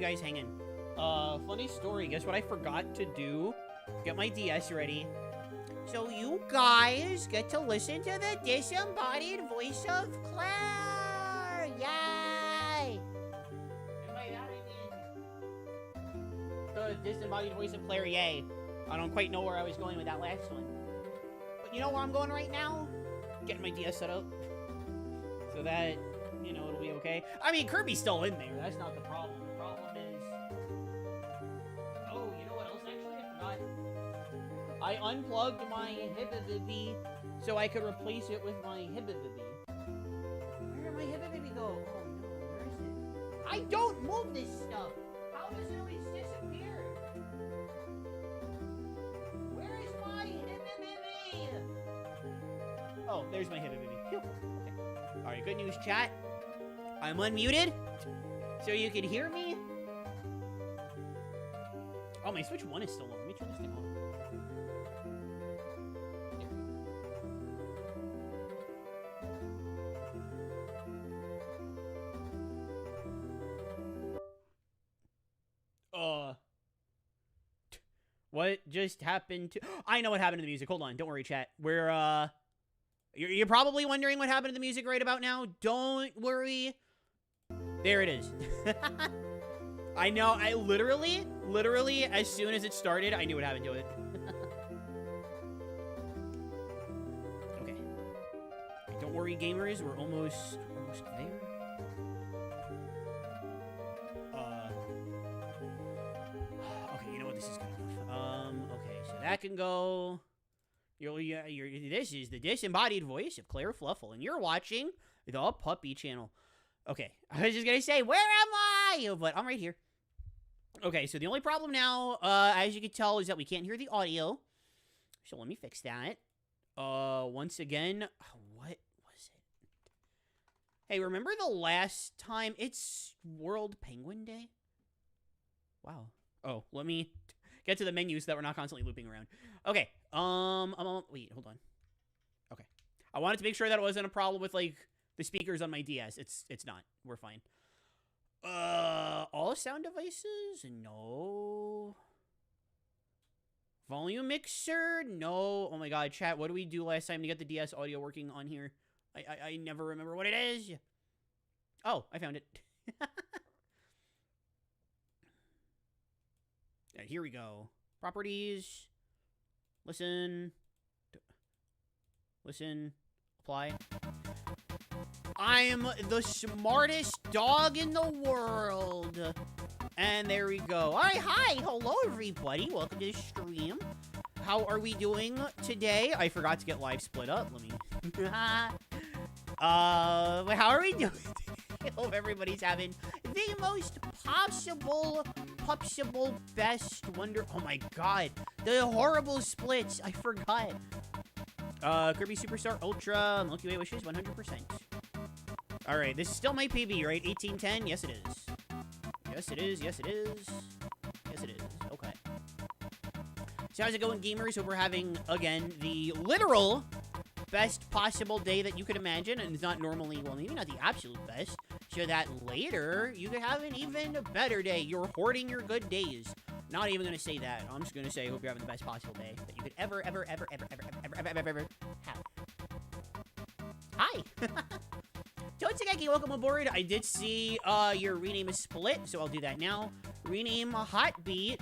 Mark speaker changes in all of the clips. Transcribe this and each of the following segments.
Speaker 1: guys hanging. Funny story. Guess what I forgot to do? Get my DS ready. So you guys get to listen to the disembodied voice of Claire. Yay! And by that I mean the disembodied voice of Claire. Yay! I don't quite know where I was going with that last one. But you know where I'm going right now? Getting my DS set up. So that, you know, it'll be okay. I mean, Kirby's still in there. That's not the problem. The problem is... Oh, you know what else, actually? I forgot. I unplugged my Hibbibibi so I could replace it with my Hibbibibi. Where did my Hibbibibi go? Oh, no. Where is it? I don't move this stuff. How does it always disappear? Where is my Hibbibibi? Oh, there's my Hibbibibi. Phew. Okay. Alright, good news, chat. I'm unmuted, so you can hear me. Oh, my Switch 1 is still on. Let me turn this thing on. What just happened to... I know what happened to the music. Hold on. Don't worry, chat. We're, You're probably wondering what happened to the music right about now. Don't worry. There it is. I know. I literally, as soon as it started, I knew what happened to it. Okay. Don't worry, gamers. We're almost there. Okay, you know what? This is good enough. Okay, so that can go... This is the disembodied voice of Claire Fluffle, and you're watching the Puppy Channel. Okay, I was just gonna say, where am I? But I'm right here. Okay, so the only problem now, as you can tell, is that we can't hear the audio. So let me fix that. Once again, what was it? Hey, remember the last time? It's World Penguin Day? Wow. Oh, let me get to the menu so that we're not constantly looping around. Okay, wait, hold on. Okay. I wanted to make sure that it wasn't a problem with, like, the speakers on my DS. It's not. We're fine. All sound devices? No. Volume mixer? No. Oh my god, chat, what did we do last time to get the DS audio working on here? I never remember what it is. Oh, I found it. Right, here we go. Properties. Listen. Listen. Apply. I'm the smartest dog in the world. And there we go. Alright, hi. Hello, everybody. Welcome to the stream. How are we doing today? I forgot to get live split up. Let me... how are we doing today? I hope everybody's having the most popsible best wonder... Oh my god. The horrible splits. I forgot. Kirby Superstar Ultra, Milky Way wishes, 100%. Alright, this is still my PB, right? 1810? Yes, it is. Yes, it is. Yes, it is. Yes, it is. Okay. So how's it going, gamers? Hope we're having, again, the literal best possible day that you could imagine. And it's not normally, well, maybe not the absolute best. So that later, you could have an even better day. You're hoarding your good days. Not even gonna say that. I'm just gonna say, I hope you're having the best possible day that you could ever have. Hi! Totsugeki, welcome aboard. I did see your rename is split, so I'll do that now. Rename Hot Beat.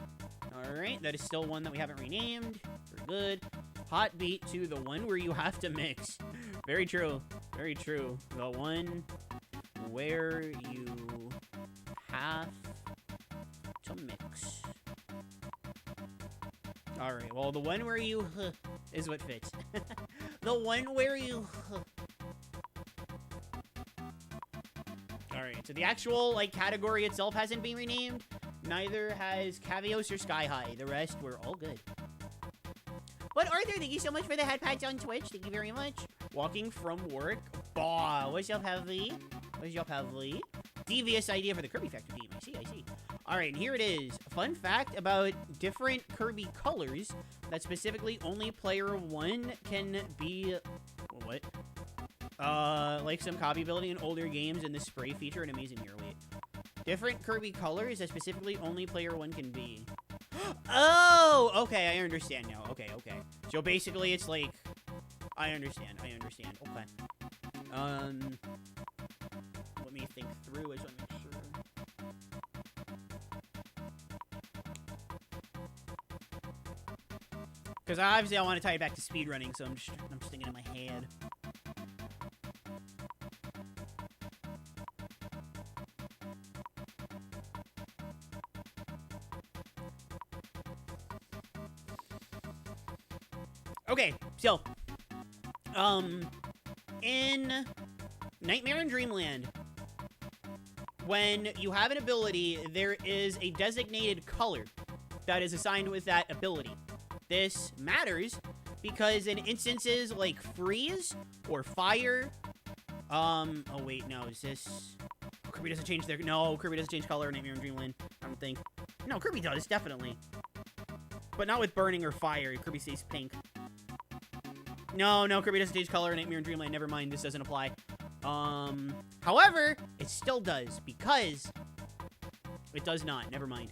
Speaker 1: Alright, that is still one that we haven't renamed. Very good. Hot Beat to the one where you have to mix. Very true. Very true. The one where you have to mix. Alright, well, the one where you is what fits. The one where you Alright, so the actual, like, category itself hasn't been renamed. Neither has Cavios or Sky High. The rest, we're all good. But Arthur, thank you so much for the head pats on Twitch. Thank you very much. Walking from work. Bah, what's up, Heavy? What's up, Heavy? Devious idea for the Kirby Factor team. I see. Alright, here it is. Fun fact about different Kirby colors that specifically only player 1 can be... What? Like some copy ability in older games and the spray feature. An amazing mirror. Wait. Different Kirby colors that specifically only player 1 can be. Oh, okay, I understand now. Okay. So basically, it's like, I understand. Okay. Let me think through. I just want to make sure. Because obviously I want to tie it back to speedrunning, so I'm just thinking in my head. Okay, so, in Nightmare in Dreamland, when you have an ability, there is a designated color that is assigned with that ability. This matters because in instances like freeze or fire, oh wait, no, is this... Kirby doesn't change their... No, Kirby doesn't change color in Nightmare in Dreamland, I don't think. No, Kirby does, definitely. But not with burning or fire. Kirby stays pink. No, Kirby doesn't change color in Nightmare in Dreamland. Never mind, this doesn't apply. However, it still does, because it does not. Never mind.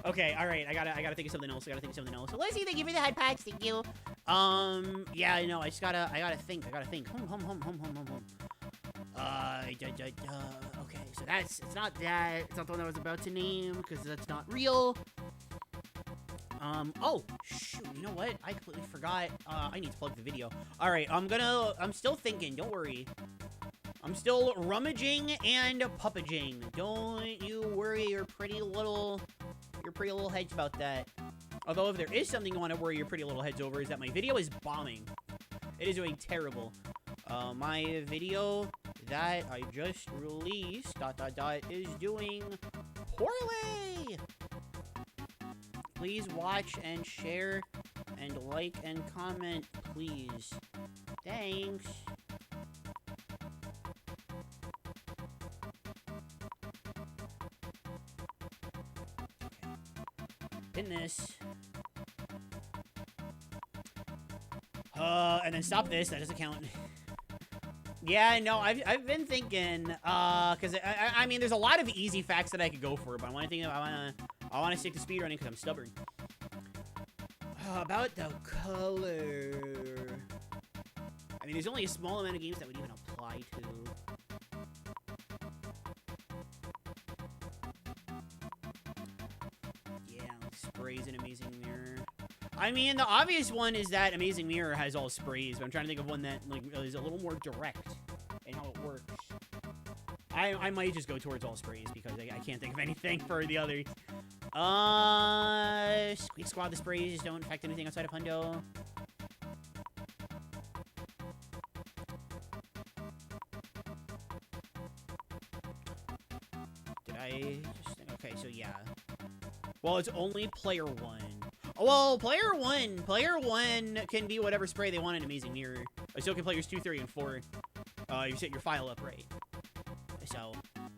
Speaker 1: Okay, alright, I gotta think of something else. So, Lizzie, thank you for the head packs, thank you. Yeah, no, I gotta think. Okay, so it's not that. It's not the one I was about to name, because that's not real. Oh, shoot, you know what? I completely forgot. I need to plug the video. Alright, I'm still thinking, don't worry. I'm still rummaging and puppaging. Don't you worry your pretty little heads about that. Although if there is something you want to worry your pretty little heads over, is that my video is bombing. It is doing terrible. My video that I just released, is doing poorly. Please watch and share and like and comment, please. Thanks. Pin this. And then stop this. That doesn't count. Yeah, no, I've been thinking, because I mean, there's a lot of easy facts that I could go for, but I want to stick to speedrunning because I'm stubborn. About the color. I mean, there's only a small amount of games that would even apply to. Yeah, like sprays and Amazing Mirror. I mean, the obvious one is that Amazing Mirror has all sprays, but I'm trying to think of one that like is a little more direct in how it works. I might just go towards all sprays because I can't think of anything for the others. Squeak Squad, the sprays don't affect anything outside of Hundo. Did I just think? Okay, so yeah. Well, it's only player 1. Well, player one can be whatever spray they want in Amazing Mirror. So can players 2, 3, and 4. You set your file up right. So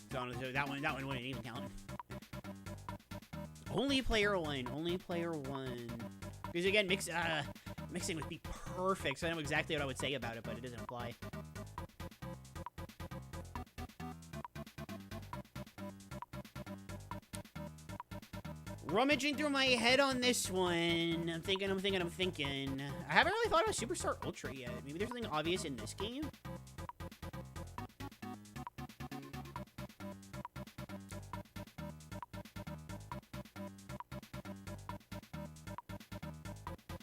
Speaker 1: that one wouldn't even count. Only player 1. Because again, mixing would be perfect. So I know exactly what I would say about it, but it doesn't apply. Rummaging through my head on this one. I'm thinking. I haven't really thought about Superstar Ultra yet. Maybe there's something obvious in this game?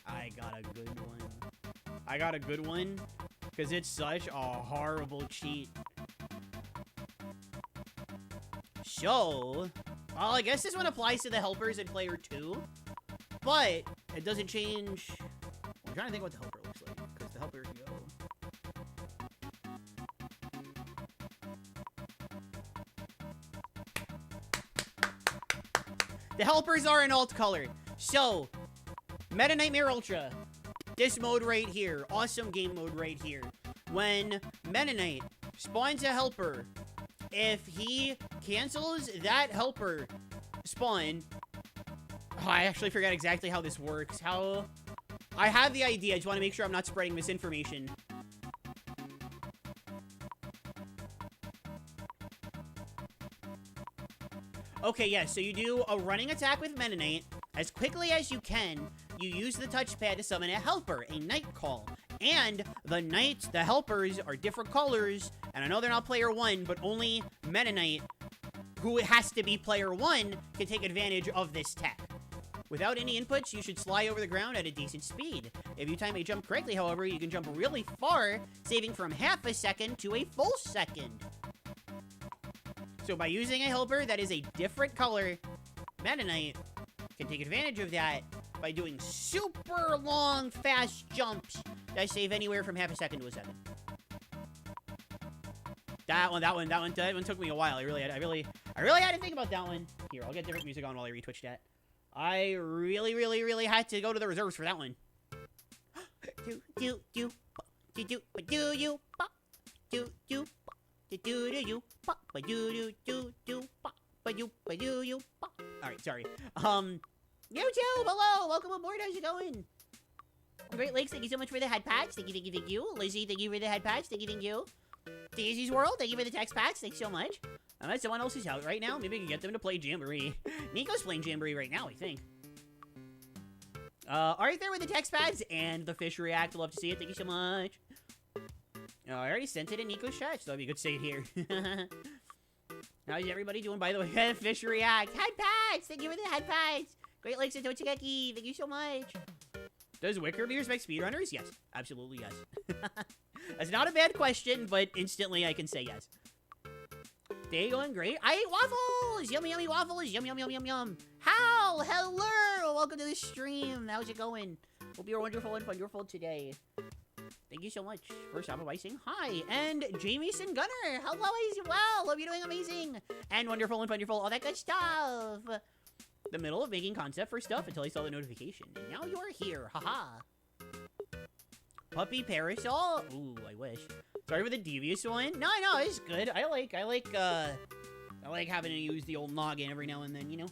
Speaker 1: I got a good one. Because it's such a horrible cheat. So... well, I guess this one applies to the helpers in player 2, but it doesn't change. I'm trying to think what the helper looks like, because the helper can go. The helpers are in alt color. So, Meta Nightmare Ultra, this mode right here, awesome game mode right here. When Meta Knight spawns a helper, if he cancels that helper spawn... oh, I actually forgot exactly how this works. I have the idea. I just want to make sure I'm not spreading misinformation. Okay, yeah, so you do a running attack with Meta Knight. As quickly as you can, you use the touchpad to summon a helper, a Night Call. And the Knights, the helpers, are different colors. And I know they're not player 1, but only Meta Knight, who has to be player 1, can take advantage of this tech. Without any inputs, you should slide over the ground at a decent speed. If you time a jump correctly, however, you can jump really far, saving from half a second to a full second. So by using a helper that is a different color, Meta Knight can take advantage of that by doing super long, fast jumps that save anywhere from half a second to a second. That one took me a while. I really had to think about that one. Here, I'll get different music on while I retwitch that. I really had to go to the reserves for that one. Alright, sorry. YouTube, hello! Welcome aboard, how's it going? Great Lakes, thank you so much for the head packs. Thank you. Lizzie, thank you for the head packs. Thank you. Daisy's World, thank you for the text packs. Thanks so much. I'm at someone else's house right now. Maybe I can get them to play Jamboree. Nico's playing Jamboree right now, I think. Right there with the text pads and the fish react. Love to see it. Thank you so much. I already sent it in Nico's chat, so that'd be good to say it here. How's everybody doing, by the way? Fish react. Head packs! Thank you for the head packs. Great Lakes and Tochigeki. Thank you so much. Does Wicker Beers make speedrunners? Yes. Absolutely yes. That's not a bad question, but instantly I can say yes. Day going great. I ate waffles! Yummy, yummy waffles! Yum, yum, yum, yum, yum. Hal! Hello! Welcome to the stream. How's it going? Hope you're wonderful and wonderful today. Thank you so much for stopping by saying hi. And Jamieson Gunner! Hello as well! Hope you're doing amazing! And wonderful and wonderful, all that good stuff! The middle of making concept for stuff until I saw the notification. And now you're here. Haha. Puppy Parasol? Ooh, I wish. Sorry for the devious one. No, it's good. I like having to use the old noggin every now and then, you know?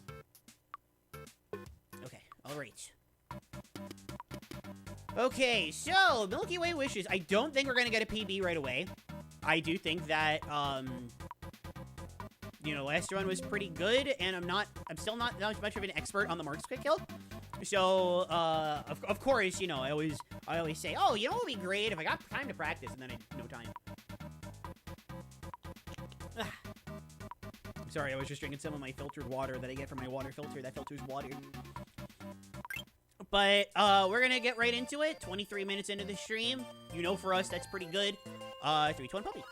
Speaker 1: Okay, alright. Okay, so, Milky Way wishes. I don't think we're gonna get a PB right away. I do think that, you know, last run was pretty good, and I'm still not much of an expert on the Marks Quick Kill. So, of course, you know, I always say, oh, you know what would be great if I got time to practice, and then I had no time. Sorry, I was just drinking some of my filtered water that I get from my water filter that filters water. But, we're gonna get right into it. 23 minutes into the stream. You know, for us, that's pretty good. 3, 2, 1, puppy.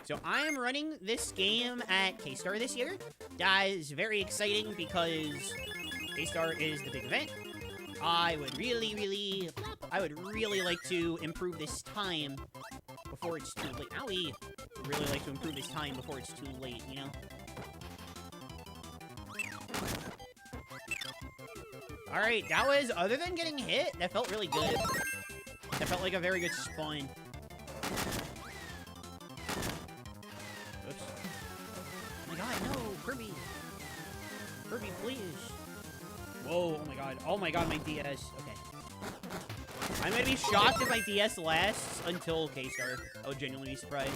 Speaker 1: So I am running this game at K-Star this year. That is very exciting because K-Star is the big event. I would really like to improve this time before it's too late. Owie! Really like to improve this time before it's too late, you know? Alright, that was, other than getting hit, that felt really good. That felt like a very good spawn. Oops. Oh my god, no! Kirby! Kirby, please! Whoa, oh my god. Oh my god, my DS. Okay. I'm gonna be shocked if my DS lasts until K-Star. I would genuinely be surprised.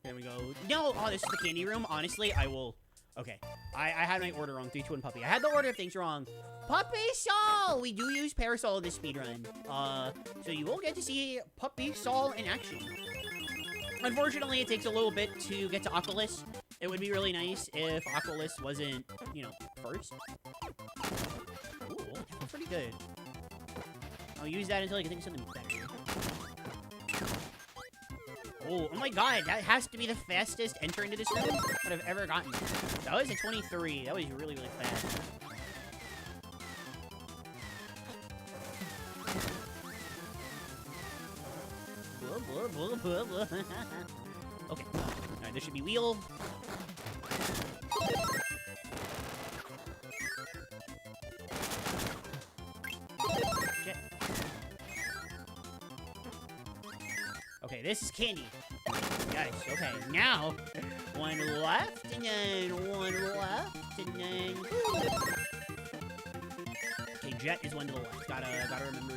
Speaker 1: There we go. No! Oh, this is the candy room. Honestly, I will... Okay. I had my order wrong. 3, 2, 1, puppy. I had the order of things wrong. Puppy Sol! We do use Parasol in this speedrun. So you will get to see Puppy Sol in action. Unfortunately, it takes a little bit to get to Oculus. It would be really nice if Oculus wasn't, you know, first. Ooh, that's pretty good. I'll use that until I can think of something better. Oh my god, that has to be the fastest enter into this room that I've ever gotten. That was a 23. That was really, really fast. Okay. Alright, there should be wheel. Shit. Okay, this is candy. Nice. Okay, now one left, and then one left, and then... Okay, Jet is one to the left. Gotta remember...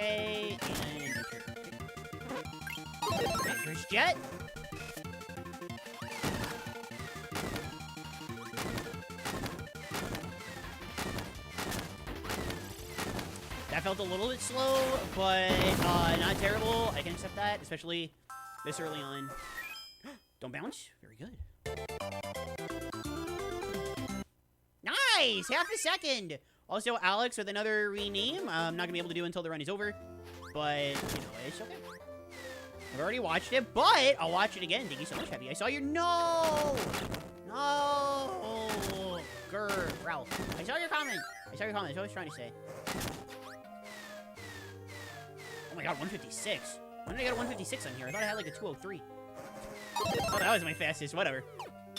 Speaker 1: Okay, and okay, here's Jet. That felt a little bit slow, but not terrible. I can accept that, especially this early on. Don't bounce. Very good. Nice! Half a second! Also, Alex with another rename. I'm not going to be able to do until the run is over. But, you know, it's okay. I've already watched it, but I'll watch it again. Thank you so much, Heavy. I saw your... No! No! Grr. Ralph. I saw your comment. I saw your comment. That's what I was trying to say. Oh my god, 156. When did I get a 156 on here? I thought I had like a 203. Oh, that was my fastest. Whatever.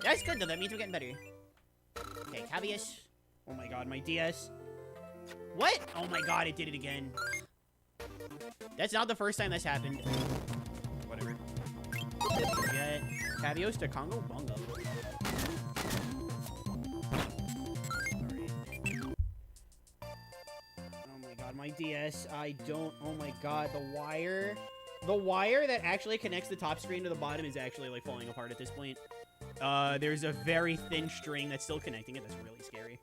Speaker 1: That's good, though. That means we're getting better. Okay, Cavius. Oh my god, my DS. What? Oh my god, it did it again. That's not the first time that's happened. Whatever. Get Cavios to Congo Bongo. Oh my god, my DS. I don't... Oh my god, the wire... The wire that actually connects the top screen to the bottom is actually, like, falling apart at this point. There's a very thin string that's still connecting it. That's really scary.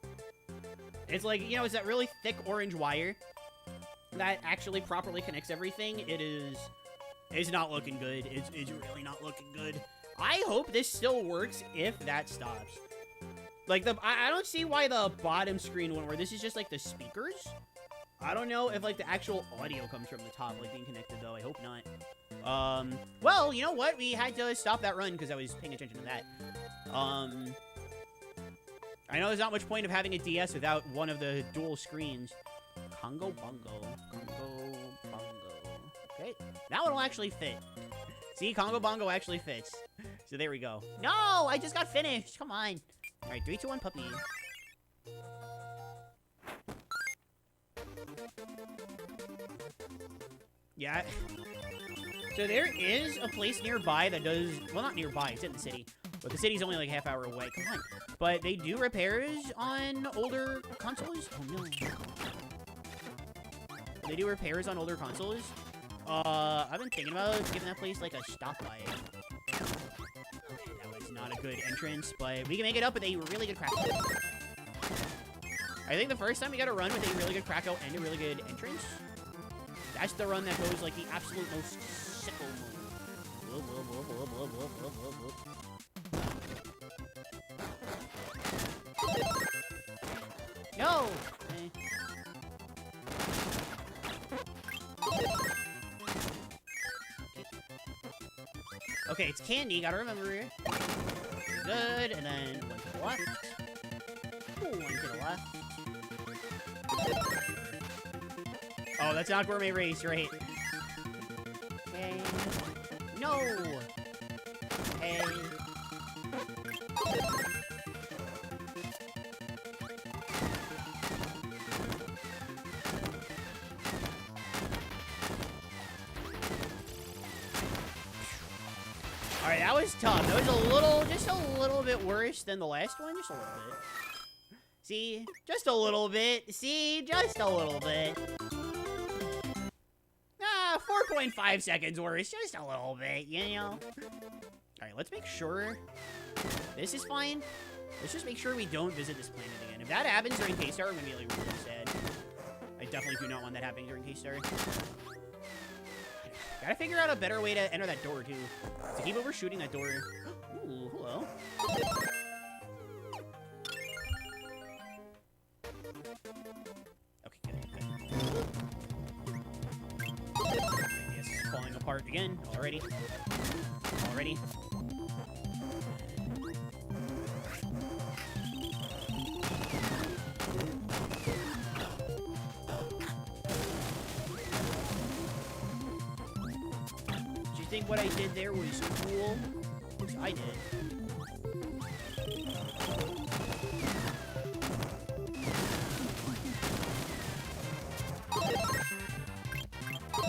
Speaker 1: It's like, you know, it's that really thick orange wire that actually properly connects everything. It's not looking good. It's really not looking good. I hope this still works if that stops. Like, I don't see why the bottom screen won't work. This is just, like, the speakers. I don't know if, like, the actual audio comes from the top, like, being connected, though. I hope not. Well, you know what? We had to stop that run because I was paying attention to that. I know there's not much point of having a DS without one of the dual screens. Congo Bongo. Congo Bongo. Okay. That one will actually fit. See, Congo Bongo actually fits. So there we go. No! I just got finished! Come on. Alright, 3, 2, 1, puppy. Yeah. So there is a place nearby that does... Well, not nearby. It's in the city. But the city's only like a half-hour away. Come on. But they do repairs on older consoles? Oh, no. They do repairs on older consoles. I've been thinking about giving that place like a stop-by. Okay, that was not a good entrance, but we can make it up with a really good crack. I think the first time we got a run with a really good crack out and a really good entrance, that's the run that goes like the absolute most sickle mode. No! Okay, it's candy, gotta remember. Good, and then one to the left. Ooh, one to the left. Oh, that's not Gourmet Race, right? Okay. No! Hey. Alright, that was tough. That was just a little bit worse than the last one. Just a little bit. See? Just a little bit. See? Just a little bit. 4.5 seconds worse. Just a little bit, you know? Alright, let's make sure this is fine. Let's just make sure we don't visit this planet again. If that happens during K-Star, I'm gonna be, like, really sad. I definitely do not want that happening during K-Star. Gotta figure out a better way to enter that door, too. To keep overshooting that door. Ooh, hello. Okay, good. Yes, falling apart again. Already. Do you think what I did there was cool? Because I did.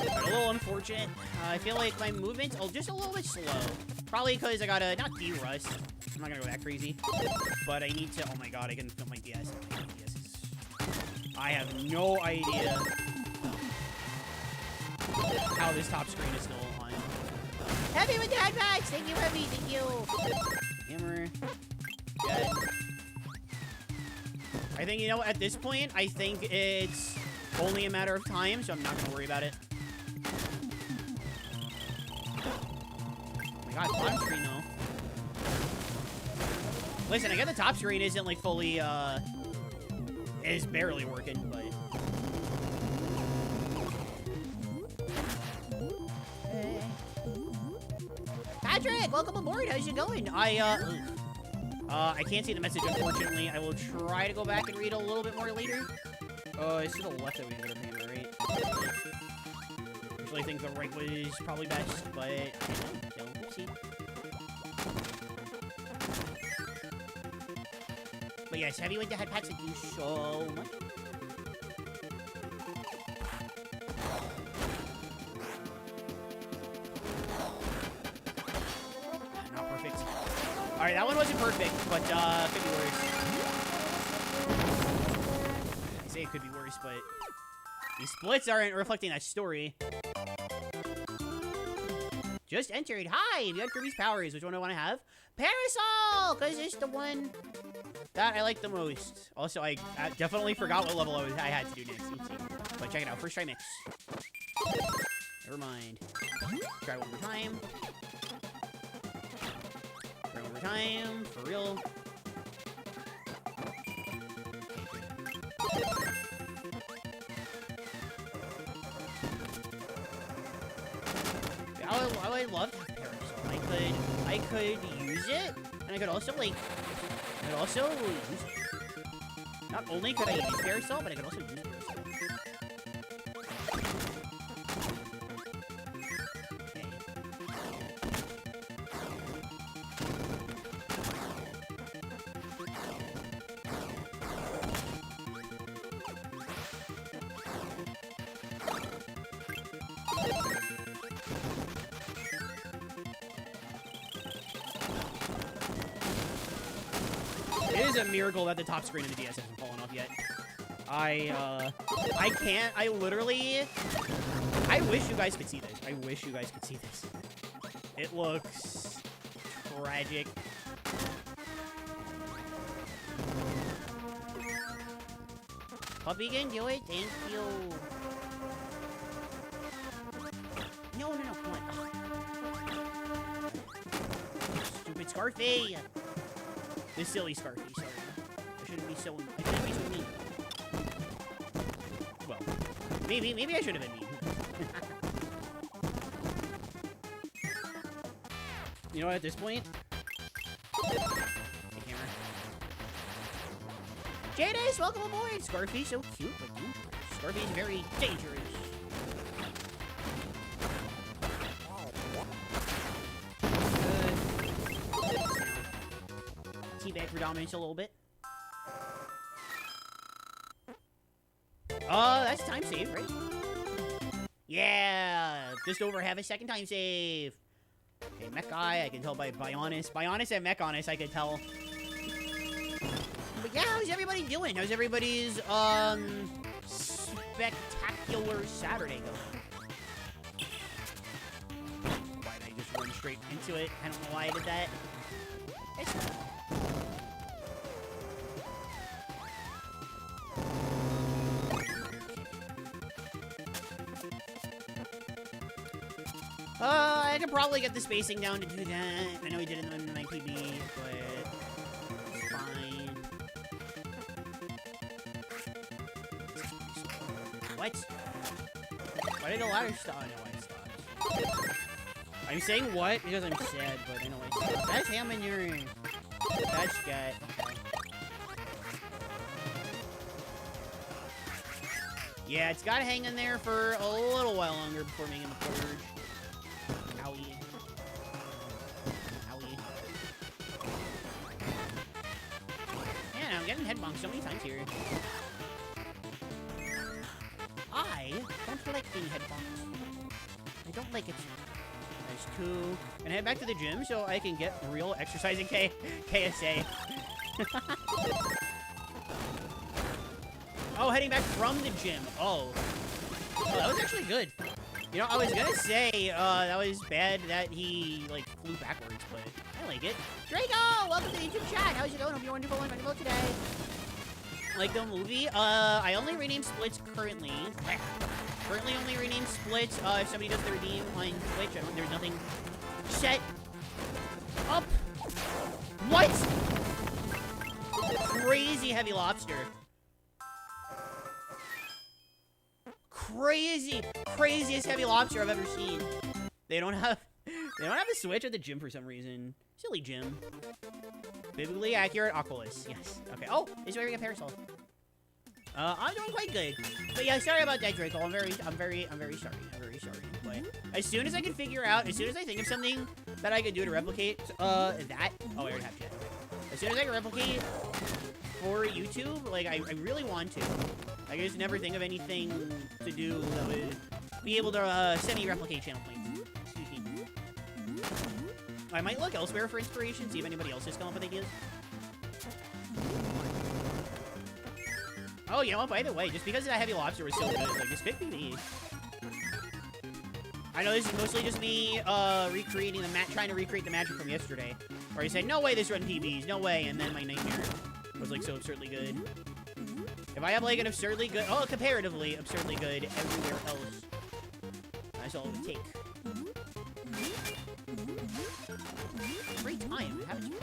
Speaker 1: A little unfortunate. I feel like my movements are just a little bit slow. Probably because I gotta not de-rust. I'm not gonna go that crazy. But I need to. Oh my god, I can feel my DS. I have no idea. how this top screen is still on. Heavy with the headpacks! Thank you, Heavy, thank you! Hammer. Dead. I think, you know, at this point, I think it's only a matter of time, so I'm not gonna worry about it. Oh my god, bottom screen, though. Listen, I get the top screen isn't, like, fully, is barely working, but... Patrick, welcome aboard. How's it going? I can't see the message, unfortunately. I will try to go back and read a little bit more later. It's to the left that we can go to paper, right? Usually I think the right was probably best, but I don't know. See. But yes, Heavy with the head packs, thank you so much. Not perfect. Alright, that one wasn't perfect, but could be worse. I say it could be worse, but these splits aren't reflecting that story. Just entered. Hi, if you had Kirby's powers, which one do I want to have? Parasol! Because it's the one that I like the most. Also, I definitely forgot what level I had to do next. Oopsie. But check it out. First try mix. Never mind. Try one more time. Try one more time. For real. I would love to have Parasol. I could use it, and I could also use it. Not only could I use Parasol, but I could also use Parasol. It is a miracle that the top screen of the DS hasn't fallen off yet. I can't, I wish you guys could see this. I wish you guys could see this. It looks tragic. Puppy can do it, thank you. No, come on. Stupid Scarfy. This silly Scarfy, sorry. I shouldn't be so mean. Well, maybe I should have been mean. You know what, at this point? The camera. Jadis, welcome aboard! Scarfy, so cute, but Scarfy's very dangerous. Teabag for dominance a little bit. That's time save, right? Yeah! Just over half a second time save. Okay, Mech Guy, I can tell by Bionis. Bionis and Mechonis, I could tell. But yeah, how's everybody doing? How's everybody's, spectacular Saturday going? Why did I just run straight into it? I don't know why I did that. It's cool. I could probably get the spacing down to do that. I know he did it in my PB, but it's fine. What? Why did the ladder stop? I know why it stopped. I'm saying what because I'm sad, but I know why it stopped. That's him and your... That's Scat. Yeah, it's got to hang in there for a little while longer before making the purge. Owie. Owie. Man, I'm getting head bonked so many times here. I don't like being head bonked. I don't like it. There's two. And head back to the gym so I can get real exercise in KSA. Oh, heading back from the gym. Oh, that was actually good. You know, I was gonna say, that was bad that he, like, flew backwards, but I like it. Draco, welcome to the YouTube chat. How's it going? Hope you're wonderful and wonderful today. Like the movie, I only rename splits currently. Currently only rename splits, if somebody does the redeem on Twitch. There's nothing set up. What? Crazy heavy lobster. Craziest heavy lobster I've ever seen. They don't have the switch at the gym for some reason. Silly gym. Biblically accurate Oculus. Yes. Okay. Oh, he's wearing a parasol. I'm doing quite good. But yeah, sorry about that, Draco. I'm very sorry. But as soon as I can figure out, as soon as I think of something that I could do to replicate that. Oh, I already have chat. As soon as I can replicate for YouTube, like I really want to. I just never think of anything to do that would be able to semi-replicate channel points. Excuse me. I might look elsewhere for inspiration, see if anybody else has come up with ideas. Oh, you know what, by the way, just because that heavy lobster was so good, like, just pick me. I know this is mostly just me, recreating trying to recreate the magic from yesterday. Where I said, no way this run PBs, no way, and then my nightmare was, like, so absurdly good. If I have, like, an absurdly good, comparatively absurdly good everywhere else, that's all it would take. Great time, haven't you?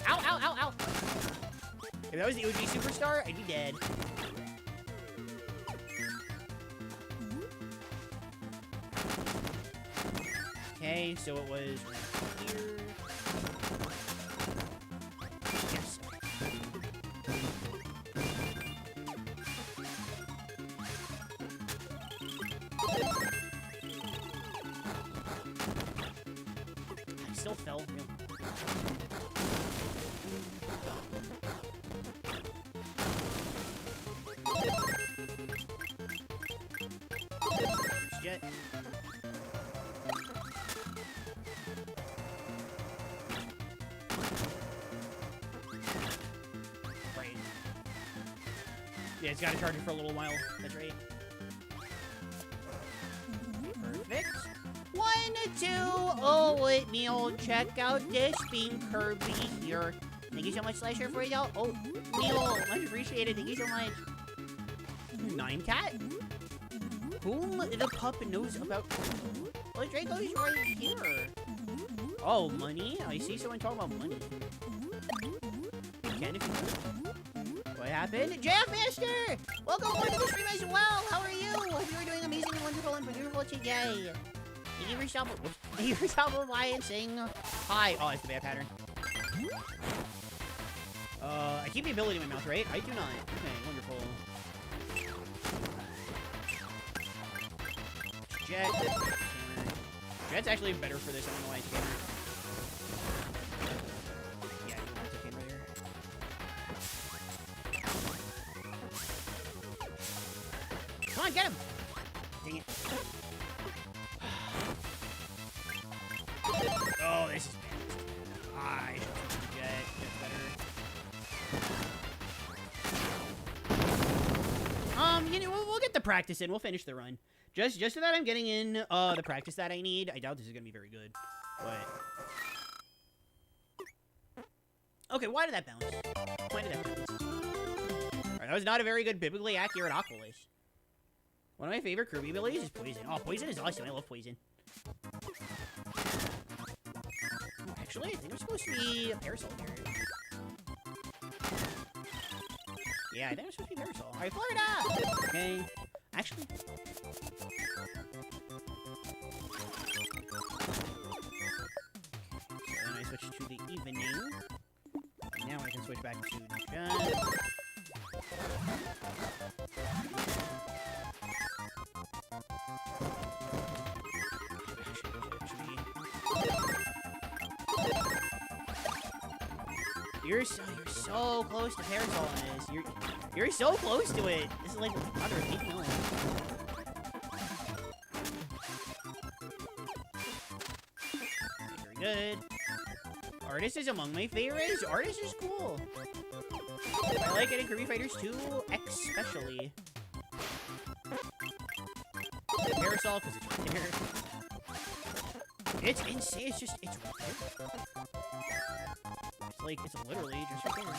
Speaker 1: Ow, ow, ow, ow! If that was the OG Superstar, I'd be dead. Okay, so it was right here. Yes. I still fell. Jet. Right. Yeah, it's got to charge it for a little while. That's right. Perfect. 1, 2. Oh, wait, Neil, check out this being Kirby here. Thank you so much, Slasher, for it out. Oh, Neil, much appreciated. Thank you so much. 9 Cat? Whom the pup knows about? Oh, Draco's right here. Oh, money? I see someone talking about money. You can if you want. What happened? Jackmaster! Welcome over to the stream as well! How are you? Hope you're doing amazing and wonderful and beautiful today. Thank you for stopping by and saying hi. Oh, it's the bad pattern. I keep the ability in my mouth, right? I do not. Okay, wonderful. Jet. Jet's actually better for this. I don't know why it's better. Yeah, it's okay right here. Come on, get him! Dang it. Oh, this is bad. I should have Jet. Jet's better. You know, we'll get the practice in. We'll finish the run. Just so that I'm getting in the practice that I need. I doubt this is gonna be very good, but okay. Why did that bounce? Why did that bounce? Alright, that was not a very good biblically accurate Oculus. One of my favorite Kirby abilities is poison. Oh, poison is awesome. I love poison. Actually, I think I'm supposed to be a parasol here. Yeah, I think I'm supposed to be parasol. Alright, Florida! Okay. Actually. So then I switch to the evening. Now I can switch back to John. You're so close to parasol on this. You're so close to it. This is like other people. Very good. Artist is among my favorites. Artist is cool. I like it in Kirby Fighters 2, especially. Parasol parasol because it's right there. It's insane. It's just, it's right there. It's like, it's literally just right there.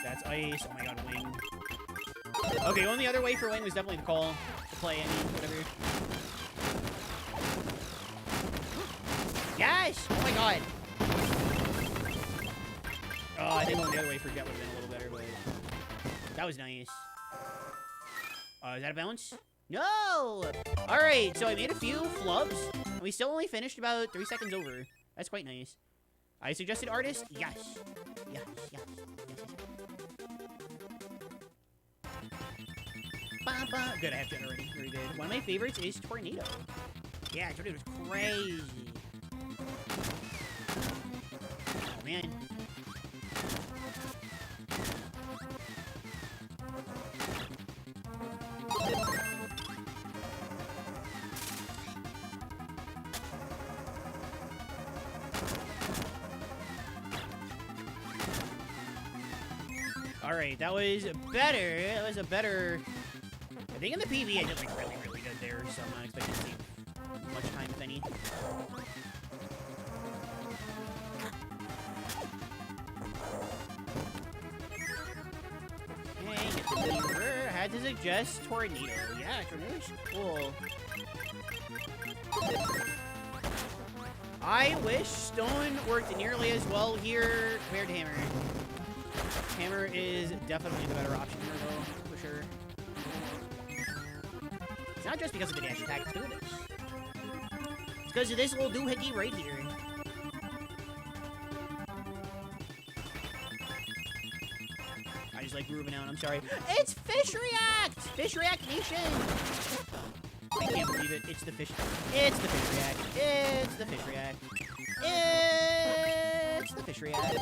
Speaker 1: That's ice. Oh my god, wing. Okay, going the other way for wing was definitely the call. The play, I mean, whatever. Yes! Oh my god. Oh, I think going the other way for jet would have been a little better, but that was nice. Is that a bounce? No! Alright, so I made a few flubs, and we still only finished about 3 seconds over. That's quite nice. I suggested artist? Yes. Yes, yes, yes, yes. Ba, ba. Good, I have that already. Very good. One of my favorites is Tornado. Yeah, Tornado's crazy. Oh, man. Alright, that was better. That was a better... I think in the PB I did like really, really good there, so I'm not expecting to see much time, if any. Okay, get the mirror. Had to suggest Tornado. Yeah, Tornado's cool. I wish Stone worked nearly as well here compared to Hammer. Hammer is definitely the better option here, though, for sure. It's not just because of the dash attack, it's because of this. It's because of this little doohickey right here. I just like grooving out, I'm sorry. It's Fish React! Fish React Nation! I can't believe it. It's the Fish... It's the Fish React. It's the Fish React. It's the Fish React.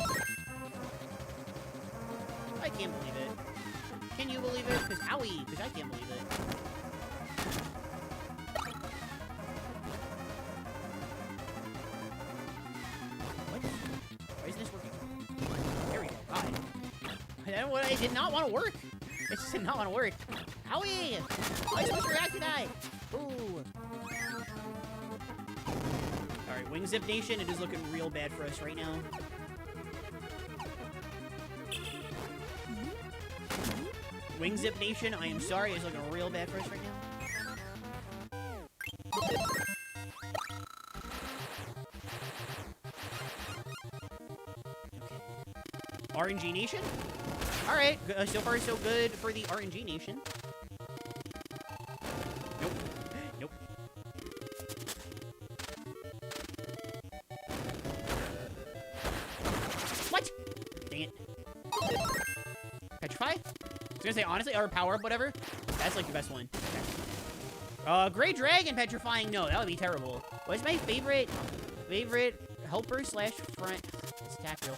Speaker 1: I can't believe it. Can you believe it? Because owie, because I can't believe it. What? Why isn't this working? There we go. God. It did not want to work. It just did not want to work. Owie! Why is supposed to react to that? Ooh. Alright, Wing Zip Nation, it is looking real bad for us right now. Wing Zip Nation, I am sorry, it's looking real bad for us right now. Okay. RNG Nation? Alright, so far so good for the RNG Nation. Nope. Nope. What? Dang it. Petrify? I was gonna say, honestly, or power up, whatever. That's like the best one. Okay. Gray Dragon petrifying? No, that would be terrible. What's my favorite helper slash friend? It's tactile.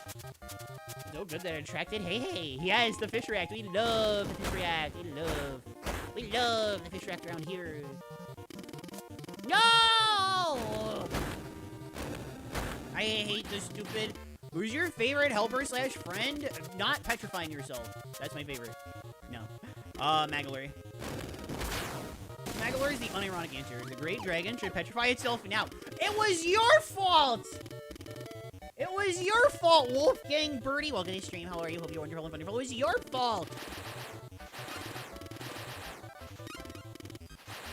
Speaker 1: So good that it attracted. Hey, yes, the Fish React. We love the Fish React. We love the Fish React around here. No! I hate this stupid. Who's your favorite helper slash friend? Not petrifying yourself. That's my favorite. No. Magolary. Magolary is the unironic answer. The Great Dragon should petrify itself now. It was your fault! It was your fault, Wolfgang Birdie. Welcome to the stream. How are you? Hope you're wonderful and wonderful. It was your fault.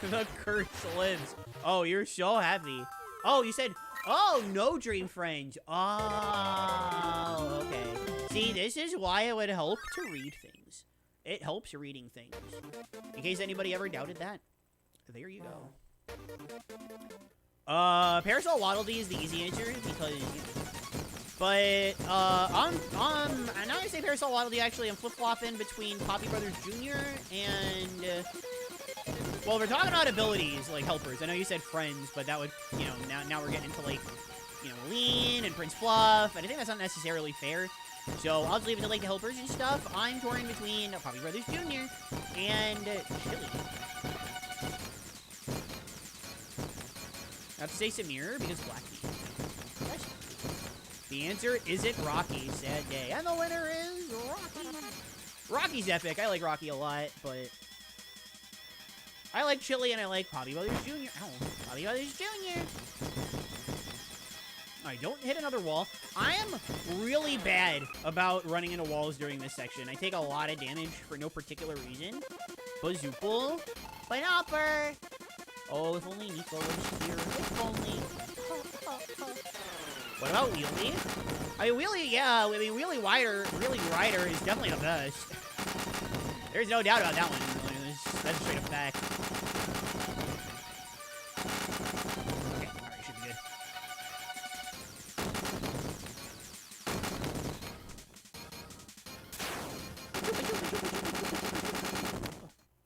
Speaker 1: The curse lives. Oh, you're so happy. Oh, you said, oh, no dream friends. Oh, okay. See, this is why it would help to read things. It helps reading things. In case anybody ever doubted that. There you go. Parasol Waddle Dee is the easy answer because... But, I'm not gonna say Parasol Waddle Dee, actually. I'm flip-flopping between Poppy Brothers Jr. and, well, we're talking about abilities, like helpers. I know you said friends, but that would, you know, now we're getting into, like, you know, Lean and Prince Fluff, and I think that's not necessarily fair. So I'll just leave it to, like, the helpers and stuff. I'm touring between Poppy Brothers Jr. and Chili. I have to say Samir because Blackbeard. The answer isn't Rocky. Sad day. And the winner is Rocky. Rocky's epic. I like Rocky a lot, but I like Chili and I like Bobby Brothers Jr. Ow. Bobby Brothers Jr. Alright, don't hit another wall. I am really bad about running into walls during this section. I take a lot of damage for no particular reason. Bazoople. Pineapper. Oh, if only Nico was here. If only. What about Wheelie? I mean, Wheelie, yeah. I mean, Wheelie Rider is definitely the best. There's no doubt about that one. That's a straight up fact. Okay, alright, should be good.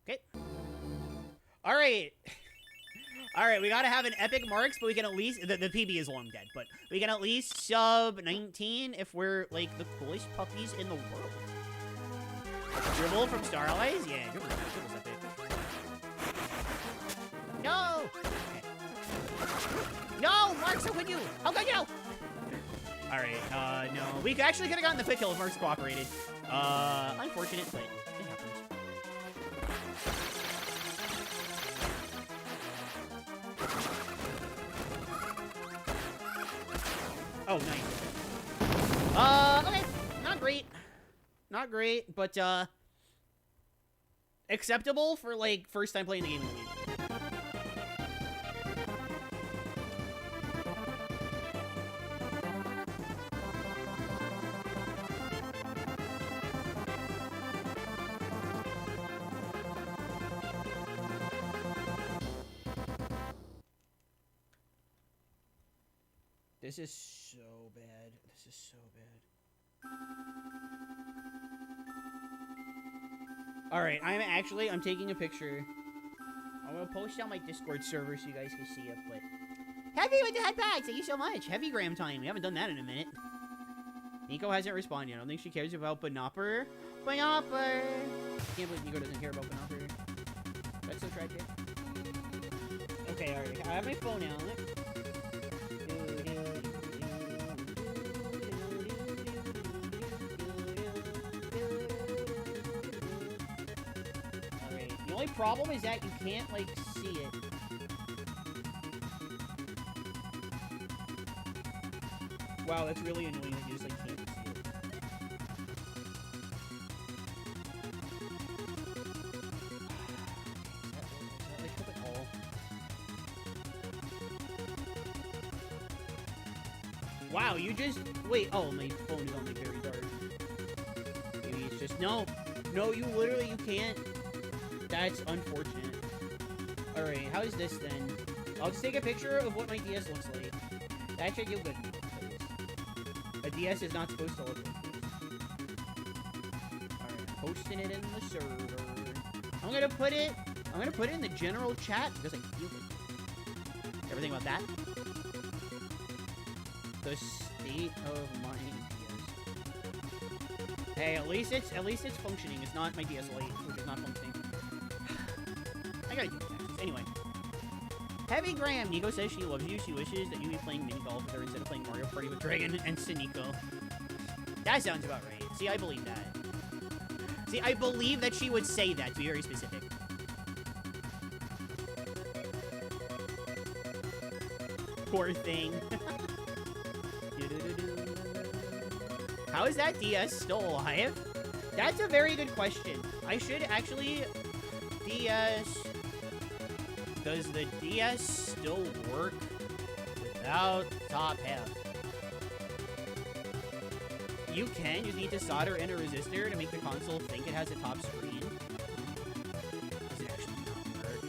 Speaker 1: Okay. Alright. Alright, we gotta have an epic marks, but we can at least... The PB is long dead, but we can at least sub 19 if we're, like, the coolest puppies in the world. Dribble from Star Allies? Yeah, Dribble's epic. No! Okay. No! Marks, how could you? How could you? Alright, no. We actually could have gotten the quick kill if Marks cooperated. Unfortunate, but it happens. Oh, nice. Okay. Not great. Not great, but, acceptable for, like, first time playing the game in the week. This is so bad. This is so bad. Alright, I'm taking a picture. I'm gonna post on my Discord server so you guys can see it, but... Heavy with the head bags! Thank you so much! Heavy gram time. We haven't done that in a minute. Nico hasn't responded. I don't think she cares about Banopper. Banopper! I can't believe Nico doesn't care about Banopper. That's so tragic. Okay, alright. I have my phone out. The only problem is that you can't, like, see it. Wow, that's really annoying that you just, like, can't see it. Like, clip it all. Wow, you just... Wait, oh, my phone is on, like, very dark. Maybe it's just... No, you literally, you can't... That's unfortunate. Alright, how is this then? I'll just take a picture of what my DS looks like. That should do good. A DS is not supposed to look like this. Alright, posting it in the server. I'm gonna put it in the general chat because I feel it. Everything about that? The state of my DS. Hey, at least it's functioning. It's not my DS Lite, which is not functioning. I gotta do that. Anyway. Heavy Graham. Nico says she loves you. She wishes that you be playing mini golf with her instead of playing Mario Party with Dragon and Sinico. That sounds about right. See, I believe that. See, I believe that she would say that, to be very specific. Poor thing. How is that DS still alive? That's a very good question. I should actually... DS... Does the DS still work without top half? You can. You need to solder in a resistor to make the console think it has a top screen. Does it actually not work?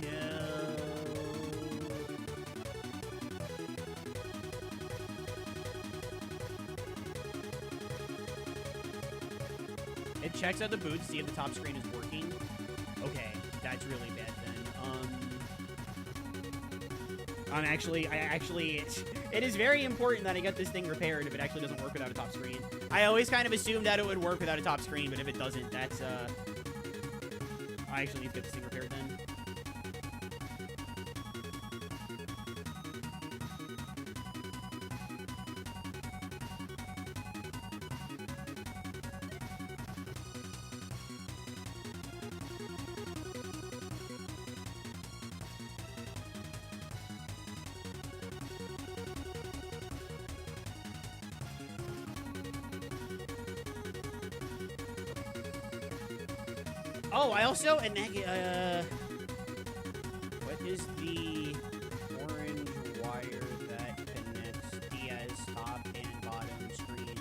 Speaker 1: No. It checks out the boot to see if the top screen is working. Okay, that's really bad then. It is very important that I get this thing repaired if it actually doesn't work without a top screen. I always kind of assumed that it would work without a top screen, but if it doesn't, that's, I actually need to get this thing repaired then. Oh, I also, and what is the orange wire that connects DS top and bottom screen?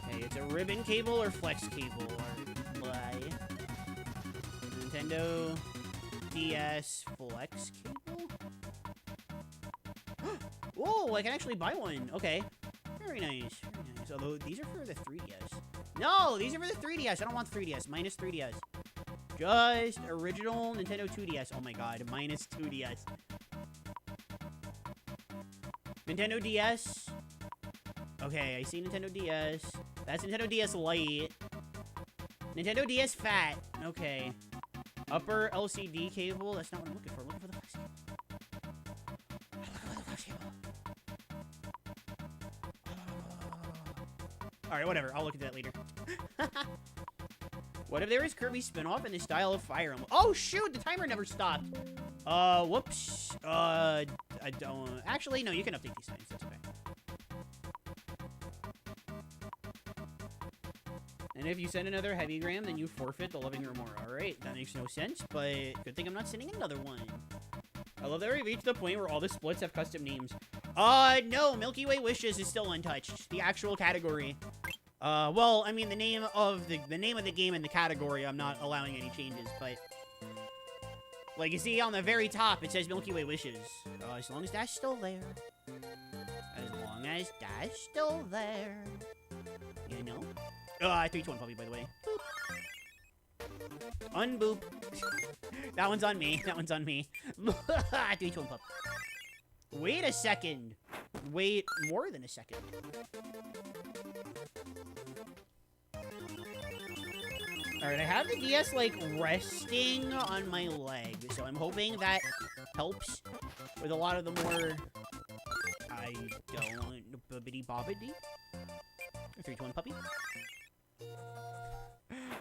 Speaker 1: Okay, it's a ribbon cable or flex cable or blah. Nintendo DS flex cable? Whoa, I can actually buy one. Okay. Very nice. Very nice. Although, these are for the 3DS. No, these are for the 3DS. I don't want 3DS. Minus 3DS. Just original Nintendo 2DS. Oh my god. Minus 2DS. Nintendo DS. Okay, I see Nintendo DS. That's Nintendo DS Lite. Nintendo DS Fat. Okay. Upper LCD cable. That's not what I'm looking for. I'm looking for the flex cable. Alright, whatever. I'll look at that later. What if there is Kirby spin-off in the style of Fire Emblem? Oh, shoot! The timer never stopped. Whoops. I don't... Actually, no, you can update these things. That's okay. And if you send another Heavygram, then you forfeit the Living Room Aura. Alright, that makes no sense, but good thing I'm not sending another one. I love that we reached the point where all the splits have custom names. No, Milky Way Wishes is still untouched. The actual category. Well, I mean, the name of the game and the category, I'm not allowing any changes, but... Like, you see on the very top, it says Milky Way Wishes. As long as that's still there. As long as that's still there. You know? 3-2-1 puppy, by the way. Boop. Unboop. That one's on me. That one's on me. 3-2-1 pup. Wait a second. Wait more than a second. Alright, I have the DS, like, resting on my leg, so I'm hoping that helps with a lot of the more... I don't... Bibbidi-bobbidi? 3-2-1 puppy.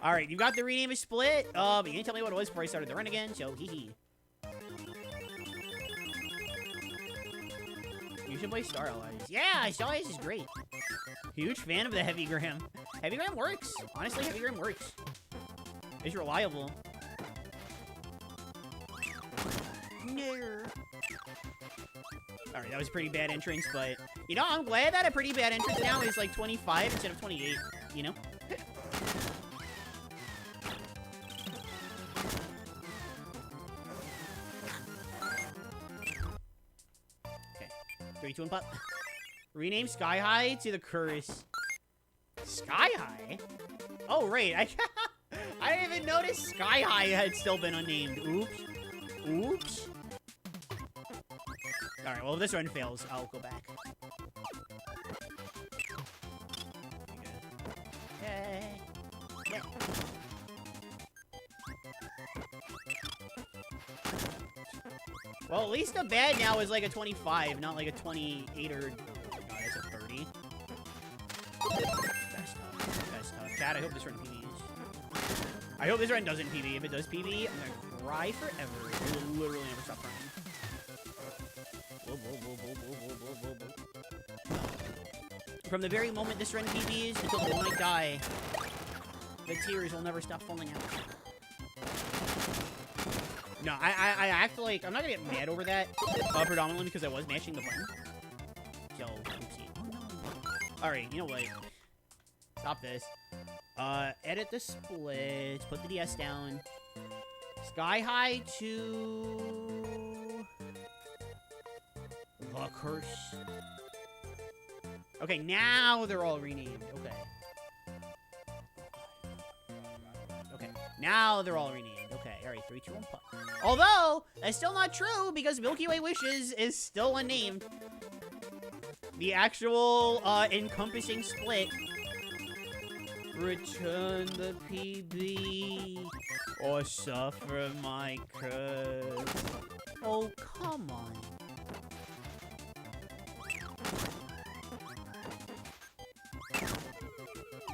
Speaker 1: Alright, you got the rename is split, but you didn't tell me what it was before I started the run again, so hee-hee. You should play Star Allies. Yeah, Star Allies is great. Huge fan of the Heavygram. Heavygram works. Honestly, Heavygram works. It's reliable. No. Alright, that was a pretty bad entrance, but... You know, I'm glad that a pretty bad entrance now is like 25 instead of 28, you know? Okay. 3-2-1 pop. Rename Sky High to the Curse. Sky High? Oh, right. I didn't even notice Sky High had still been unnamed. Oops. Oops. Alright, well, if this run fails, I'll go back. Yay. Yeah. Well, at least the bad now is like a 25, not like a 28 or... Oh my god, that's a 30. That's tough. That's tough. Chad, I hope this run PBs. I hope this run doesn't PB. If it does PB, I'm gonna cry forever. It will literally never stop crying. From the very moment this run PBs until the moment I die, the tears will never stop falling out. No, I act like I'm not gonna get mad over that. Predominantly because I was mashing the button. So, oopsie. Oh no. Alright, you know what? Stop this. Edit the splits, put the DS down. Sky High to... The Curse. Okay, now they're all renamed. Okay. Okay, now they're all renamed. Okay, alright, 3-2-1 pup. Although, that's still not true, because Milky Way Wishes is still unnamed. The actual, encompassing split. Return the PB, or suffer my curse. Oh, come on.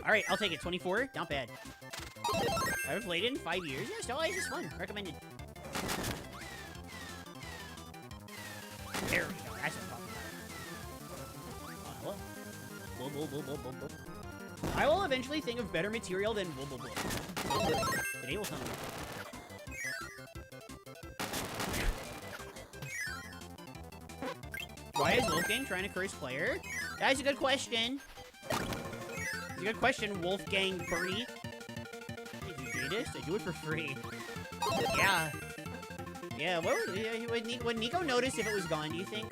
Speaker 1: Alright, I'll take it. 24, not bad. I haven't played it in 5 years. Yeah, Star Allies is fun. Recommended. There we go. That's what I'm talking about. Hello? Whoa, whoa, whoa, whoa, whoa, whoa. I will eventually think of better material than blah blah blah. Don't worry. The day will come. Why is Wolfgang trying to curse player? That is a good question. It's a good question, Wolfgang Birdie. Did you do this? I do it for free. Yeah. Yeah, would Nico notice if it was gone, do you think?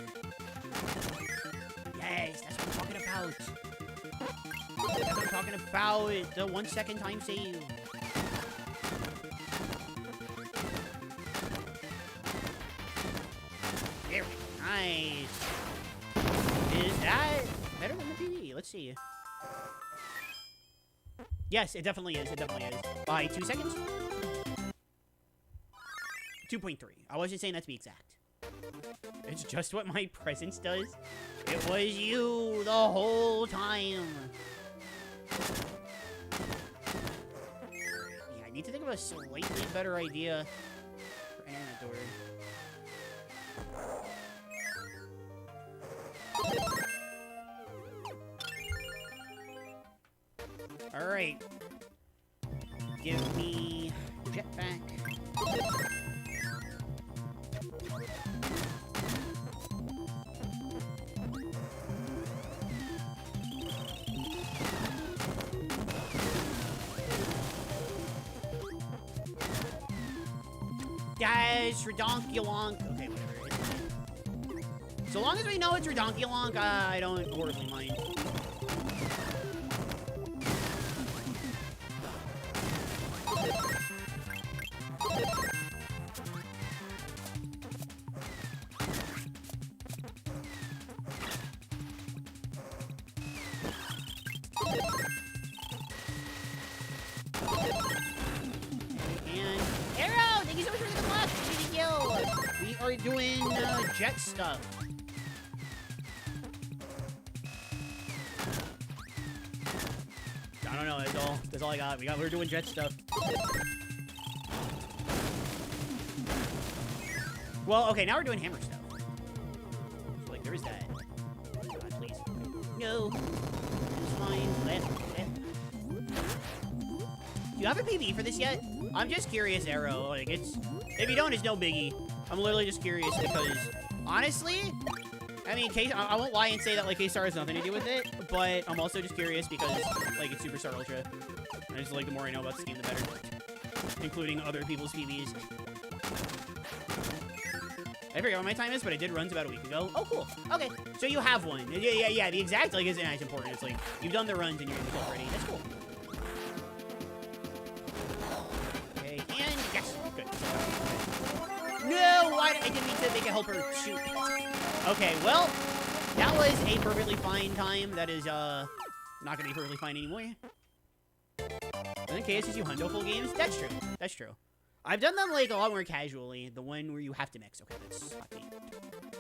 Speaker 1: Yes, that's what I'm talking about. That's what I'm talking about. The 1 second time save. There we go. Nice. Is that better than the PD? Let's see. Yes, it definitely is. It definitely is. By 2 seconds? 2.3. I wasn't saying that to be exact. It's just what my presence does. It was you the whole time. Yeah, I need to think of a slightly better idea for entering that door. Alright. Give me jetpack. Guys, redonkulonk. Okay, whatever. So long as we know it's redonkulonk, I don't horribly mind. Are doing jet stuff. I don't know. That's all I got. We're doing jet stuff. Well, okay. Now we're doing hammer stuff. So, like, there is that. God, please. No. It's fine. Left. Do you have a PB for this yet? I'm just curious, Arrow. Like, it's if you don't, it's no biggie. I'm literally just curious because, honestly, I mean, I won't lie and say that, like, K-Star has nothing to do with it, but I'm also just curious because, like, it's Superstar Ultra. And I just, like, the more I know about this game, the better. Including other people's PBs. I forget what my time is, but I did runs about a week ago. Oh, cool. Okay, so you have one. Yeah, the exact, like, isn't as important. It's like, you've done the runs and you're in the club already. That's cool. Okay, and yes, good. No, I didn't mean to make a helper shoot. Okay, well, that was a perfectly fine time. That is, not gonna be perfectly fine anymore. And then KSSU Hundo full games? That's true. That's true. I've done them, like, a lot more casually. The one where you have to mix. Okay, that's not me.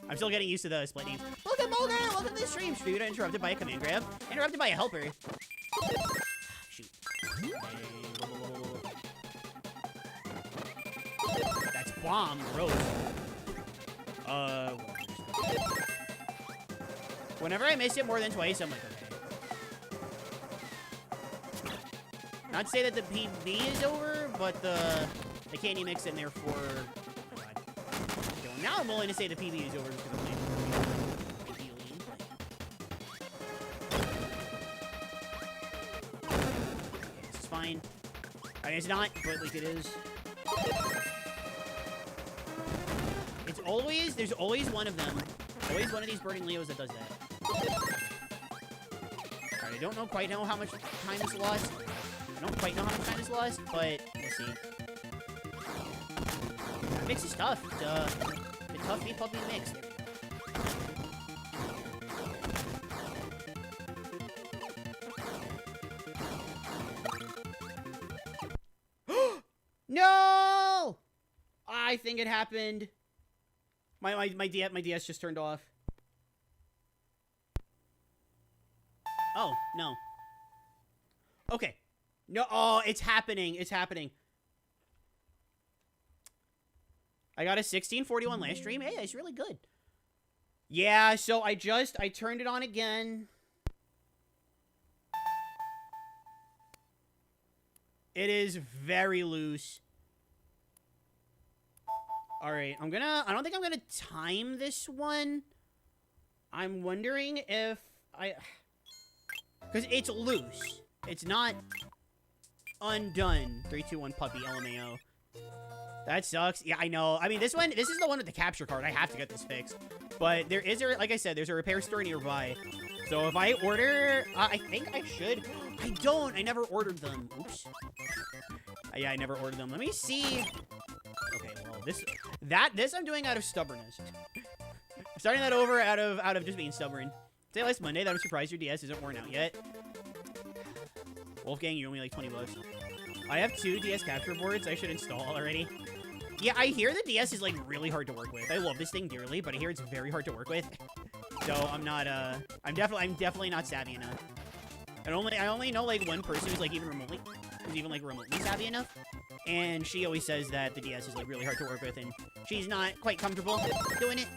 Speaker 1: I'm still getting used to the split name. Look at Mulder! Welcome to the stream. Stream interrupted by a command grab. Interrupted by a helper. Shoot. That's bomb. Gross. Whenever I miss it more than twice, I'm like, okay. Not to say that the PB is over, but the candy mix in there for... Oh, God. Okay, well, now I'm willing to say the PB is over because I'm playing for healing. Okay, this is fine. I mean, it's not, but, like, it is. It's always... There's always one of them. Always one of these Burning Leos that does that. Alright, I don't quite know how much time is lost. I don't quite know how much time is lost, but we'll see. That mix is tough. The tough meat puppy mix. No! I think it happened. My DS just turned off. Oh, no. Okay. No, oh, it's happening. It's happening. I got a 1641 last stream. Hey, it's really good. Yeah, so I turned it on again. It is very loose. All right, I don't think I'm gonna time this one. I'm wondering if because it's loose. It's not undone. 3, 2, 1, puppy, LMAO. That sucks. Yeah, I know. I mean, this is the one with the capture card. I have to get this fixed. But there is like I said, there's a repair store nearby. So if I order, I think I should. I don't. I never ordered them. Oops. Yeah, I never ordered them. Let me see. Okay, well, this I'm doing out of stubbornness. I'm starting that over out of just being stubborn. Say last Monday that I'm surprised your DS isn't worn out yet. Wolfgang, you owe me like 20 bucks. I have 2 DS capture boards I should install already. Yeah, I hear the DS is like really hard to work with. I love this thing dearly, but I hear it's very hard to work with. So I'm not I'm definitely not savvy enough. I only know like one person who's like even remotely savvy enough. And she always says that the DS is like really hard to work with and she's not quite comfortable doing it.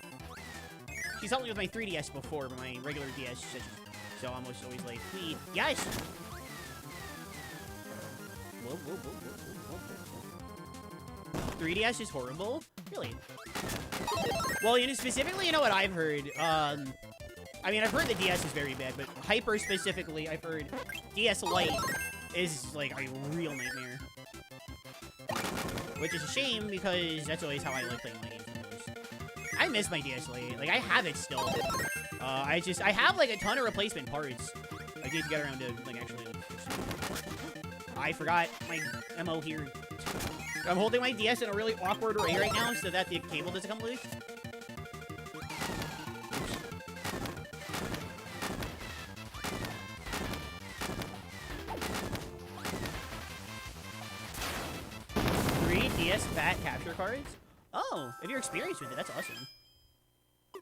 Speaker 1: She's helped me with my 3DS before, but my regular DS so I'm always like, please, yes. Whoa, whoa, whoa, whoa, whoa, whoa. 3DS is horrible? Really? Well, specifically, you know what I've heard? I mean, I've heard the DS is very bad, but Hyper specifically, I've heard DS Lite is, like, a real nightmare. Which is a shame, because that's always how I like playing my games the most. I miss my DS Lite. Like, I have it still. I have, like, a ton of replacement parts. I need to get around to, like, actually... I forgot my MO here. I'm holding my DS in a really awkward way right now so that the cable doesn't come loose. Three DS Fat capture cards? Oh, if you're experienced with it, that's awesome.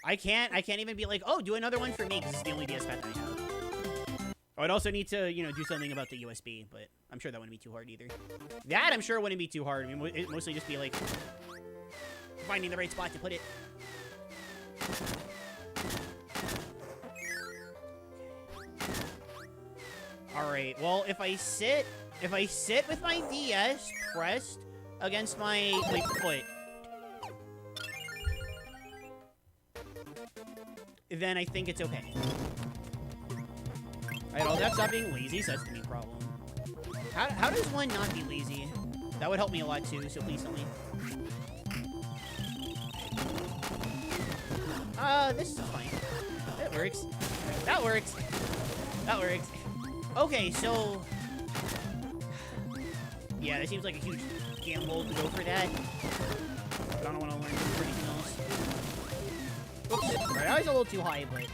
Speaker 1: I can't even be like, oh, do another one for me because it's the only DS Fat that I have. I would also need to, do something about the USB, but I'm sure that wouldn't be too hard either. That, I'm sure, wouldn't be too hard. I mean, it'd mostly just be, like, finding the right spot to put it. Alright, well, if I sit with my DS pressed against my foot, then I think it's okay. Alright, I'll have to stop being lazy, so that's the main problem. How does one not be lazy? That would help me a lot too, so please tell me. This is fine. That works. That works. That works. Okay, so... Yeah, that seems like a huge gamble to go for that. But I don't want to learn for anything else. Oops. Alright, I was a little too high, but...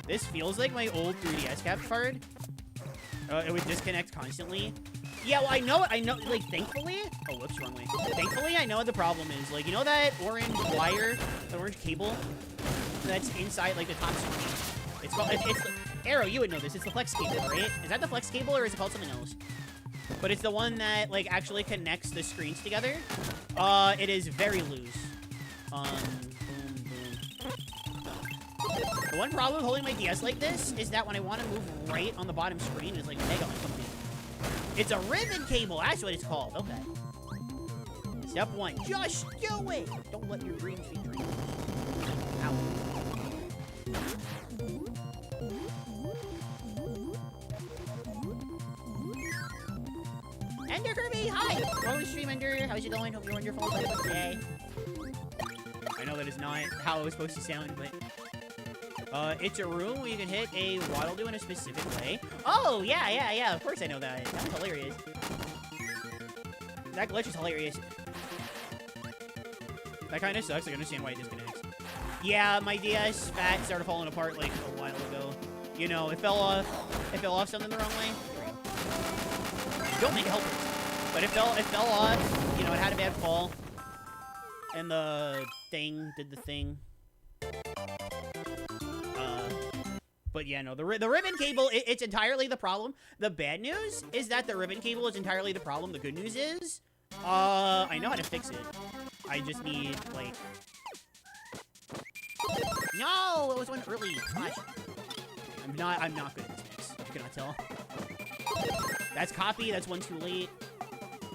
Speaker 1: This feels like my old 3DS cap card. It would disconnect constantly. Yeah, well, I know, like, thankfully... Oh, whoops, wrong way. Thankfully, I know what the problem is. Like, you know that orange wire, the orange cable that's inside, like, the top screen? It's called... It's Arrow, you would know this. It's the flex cable, right? Is that the flex cable, or is it called something else? But it's the one that, like, actually connects the screens together. It is very loose. Boom, boom. The one problem with holding my DS like this is that when I want to move right on the bottom screen, it's like mega uncomfortable. It's a ribbon cable. That's what it's called. Okay. Step 1. Just do it. Don't let your dreams be dreams. Ow. Ender Kirby, hi. Welcome to stream, Ender. How's it going? Hope you're wonderful today. I know that is not how it was supposed to sound, but... it's a room where you can hit a waddle do in a specific way. Oh, yeah, of course I know that. That was hilarious. That glitch is hilarious. That kind of sucks. I understand why it disconnects. Yeah, my DS Fat started falling apart, like, a while ago. You know, it fell off something the wrong way. Don't make it help it. But it fell off. You know, it had a bad fall. And the thing did the thing. But yeah, no, the ribbon cable, it's entirely the problem. The bad news is that the ribbon cable is entirely the problem. The good news is, I know how to fix it. I just need, like... No! It was one early. Gosh. I'm not good at this mix. You cannot tell. That's copy. That's one too late.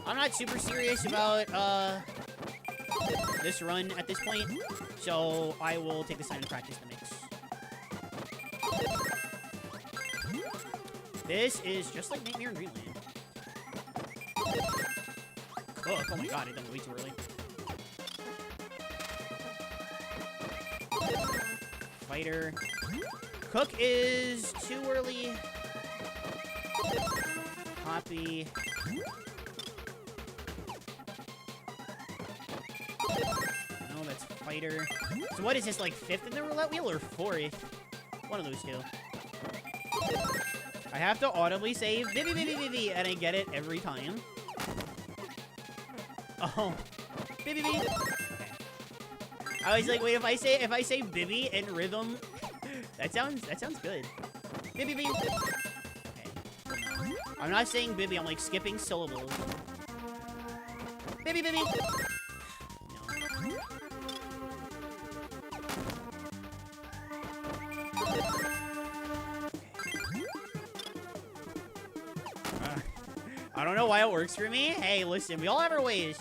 Speaker 1: I'm not super serious about this run at this point, so I will take this time to practice the mix. This is just like Nightmare in Dreamland. Oh my god, I done it way too early. Fighter. Cook is too early. Copy. No, that's fighter. So what is this, like 5th in the roulette wheel or 4th? One of those two. I have to audibly say Bibby, Bibby, Bibby, and I get it every time. Oh, Bibby, Bibby. Okay. I was like, wait, if I say Bibby in rhythm, that sounds good. Bibby, Bibby. Okay. I'm not saying Bibby. I'm like skipping syllables. Bibby, Bibby. No. I don't know why it works for me. Hey, listen, we all have our ways.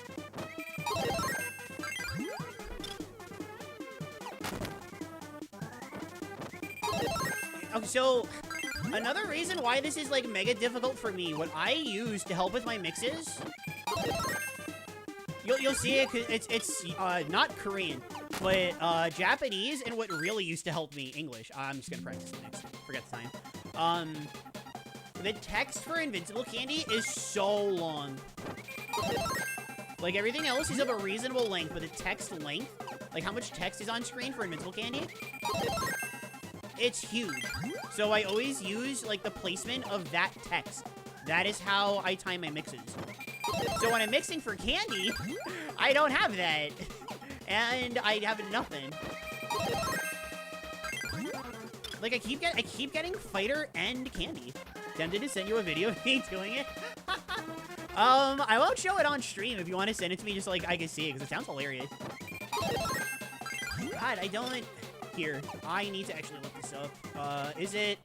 Speaker 1: Okay, so another reason why this is like mega difficult for me, what I use to help with my mixes, you'll see it, 'cause it's not Korean, but Japanese, and what really used to help me, English. I'm just gonna practice the mix. Forget the time. The text for Invincible Candy is so long. Like, everything else is of a reasonable length, but the text length, like how much text is on screen for Invincible Candy, it's huge. So I always use, like, the placement of that text. That is how I time my mixes. So when I'm mixing for Candy, I don't have that. And I have nothing. Like, I keep getting Fighter and Candy. Tempted to send you a video of me doing it. I won't show it on stream. If you want to send it to me, just like I can see it, because it sounds hilarious. God, I don't. Here, I need to actually look this up. Is it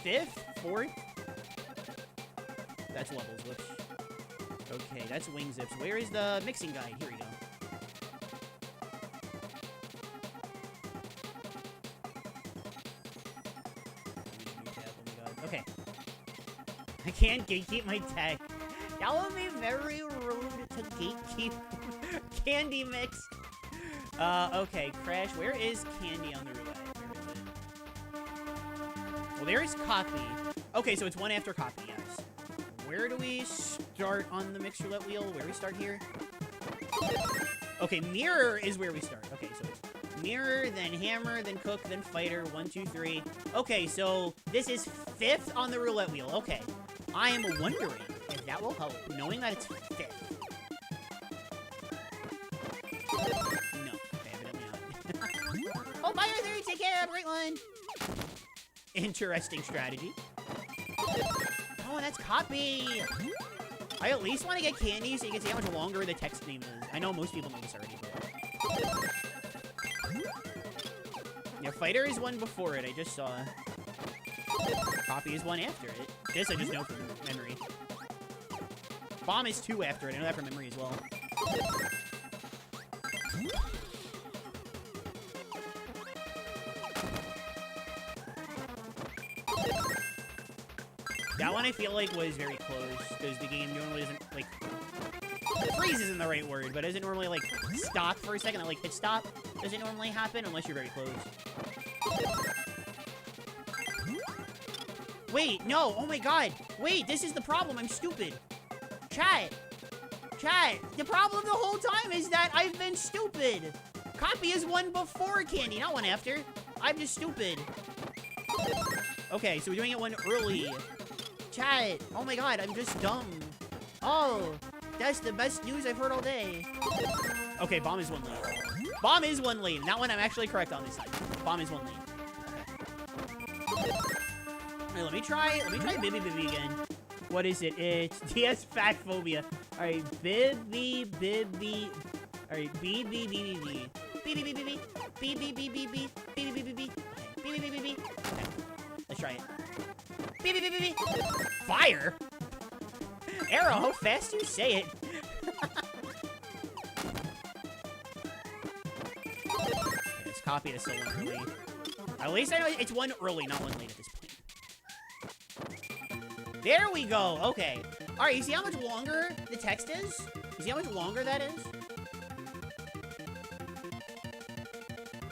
Speaker 1: 5th, 4th? That's levels. Whoops. Okay, that's wing zips. Where is the mixing guide? Here we go. Okay. I can't gatekeep my tech. That would be very rude to gatekeep Candy mix. Okay, Crash. Where is Candy on the roulette? Where is it? Well, there is Copy. Okay, so it's one after Copy, yes. Where do we start on the mix roulette wheel? Where do we start here? Okay, Mirror is where we start. Okay, so it's Mirror, then Hammer, then Cook, then Fighter. 1, 2, 3. Okay, so this is 5th on the roulette wheel. Okay. I am wondering if that will help, knowing that it's 5th. No. Okay, evidently not. Oh, bye, Arthur! Take care! Have a great one! Interesting strategy. Oh, that's Copy! I at least want to get Candy so you can see how much longer the text name is. I know most people know this already, but... Yeah, Fighter is one before it, I just saw. Copy is one after it. This I just know from memory. Bomb is 2 after it. I know that from memory as well. That one I feel like was very close, because the game normally doesn't, like... Freeze isn't the right word, but doesn't normally, like, stop for a second, like, hit stop doesn't normally happen unless you're very close. Wait, no, oh my god. Wait, this is the problem, I'm stupid. Chat, the problem the whole time is that I've been stupid. Copy is one before Candy, not one after. I'm just stupid. Okay, so we're doing it one early. Chat, oh my god, I'm just dumb. Oh, that's the best news I've heard all day. Okay, Bomb is one lead. Bomb is one lead. That one I'm actually correct on this side. Bomb is one lead. Okay. Let me try Bibby Bibby again. What is it? It's DS Fat Phobia. Alright, Bibby Bibby. Alright, Bibby Bibby Bibby. Bibby Bibby Bibby. Bibby Bibby Bibby. Bibby Bibby Bibby. Bibby Bibby Bibby. Okay. Let's try it. Bibby Bibby Bibby. Fire? Arrow, how fast you say it. Okay, let's copy this one early. At least I know it's one early, not one late at this point. There we go. Okay. All right, you see how much longer the text is? You see how much longer that is?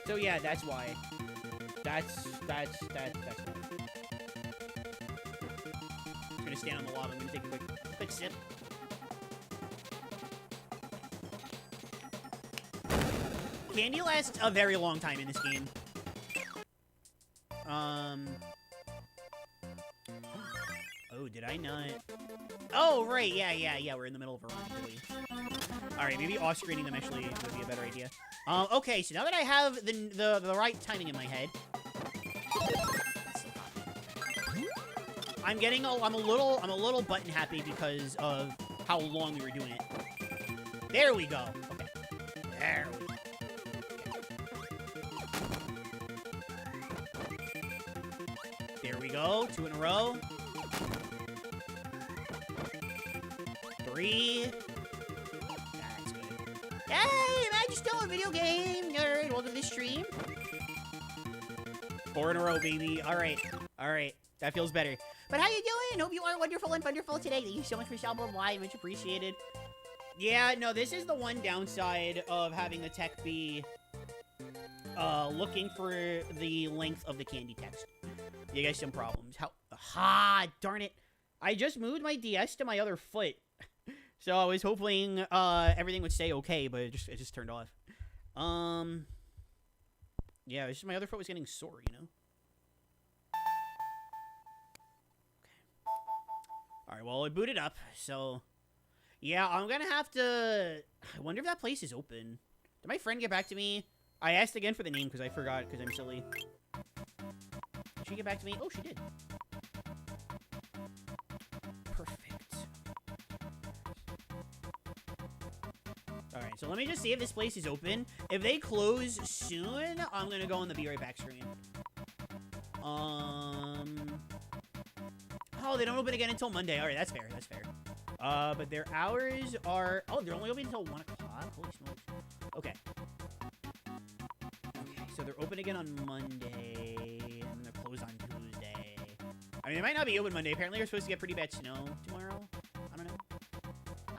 Speaker 1: So yeah, that's why. That's why. I'm gonna stand on the lava. I'm gonna take a quick sip. Candy lasts a very long time in this game. Oh, did I not? Oh, right. Yeah. We're in the middle of a run, really. Alright, maybe off-screening them actually would be a better idea. Okay, so now that I have the right timing in my head. I'm a little button happy because of how long we were doing it. There we go. Okay. There we go. There we go. 2 in a row. 3. That's good. Hey, man, you still a video game nerd. Welcome to the stream. 4 in a row, baby. All right. That feels better. But how you doing? Hope you are wonderful and wonderful today. Thank you so much for stopping by. Much appreciated. Yeah, no, this is the one downside of having the tech be looking for the length of the candy text. You guys some problems. Darn it. I just moved my DS to my other foot. So I was hoping everything would stay okay, but it just turned off. Yeah, it's just my other foot was getting sore, you know? Alright, well, it booted up, so... Yeah, I'm gonna have to... I wonder if that place is open. Did my friend get back to me? I asked again for the name because I forgot, because I'm silly. Did she get back to me? Oh, she did. Perfect. Alright, so let me just see if this place is open. If they close soon, I'm gonna go on the Be Right Back screen. Oh, they don't open again until Monday. Alright, that's fair, but their hours are... Oh, they're only open until 1 o'clock? Holy smokes. Okay. Okay, so they're open again on Monday, and they're closed on Tuesday. I mean, they might not be open Monday. Apparently, we're supposed to get pretty bad snow tomorrow. I don't know.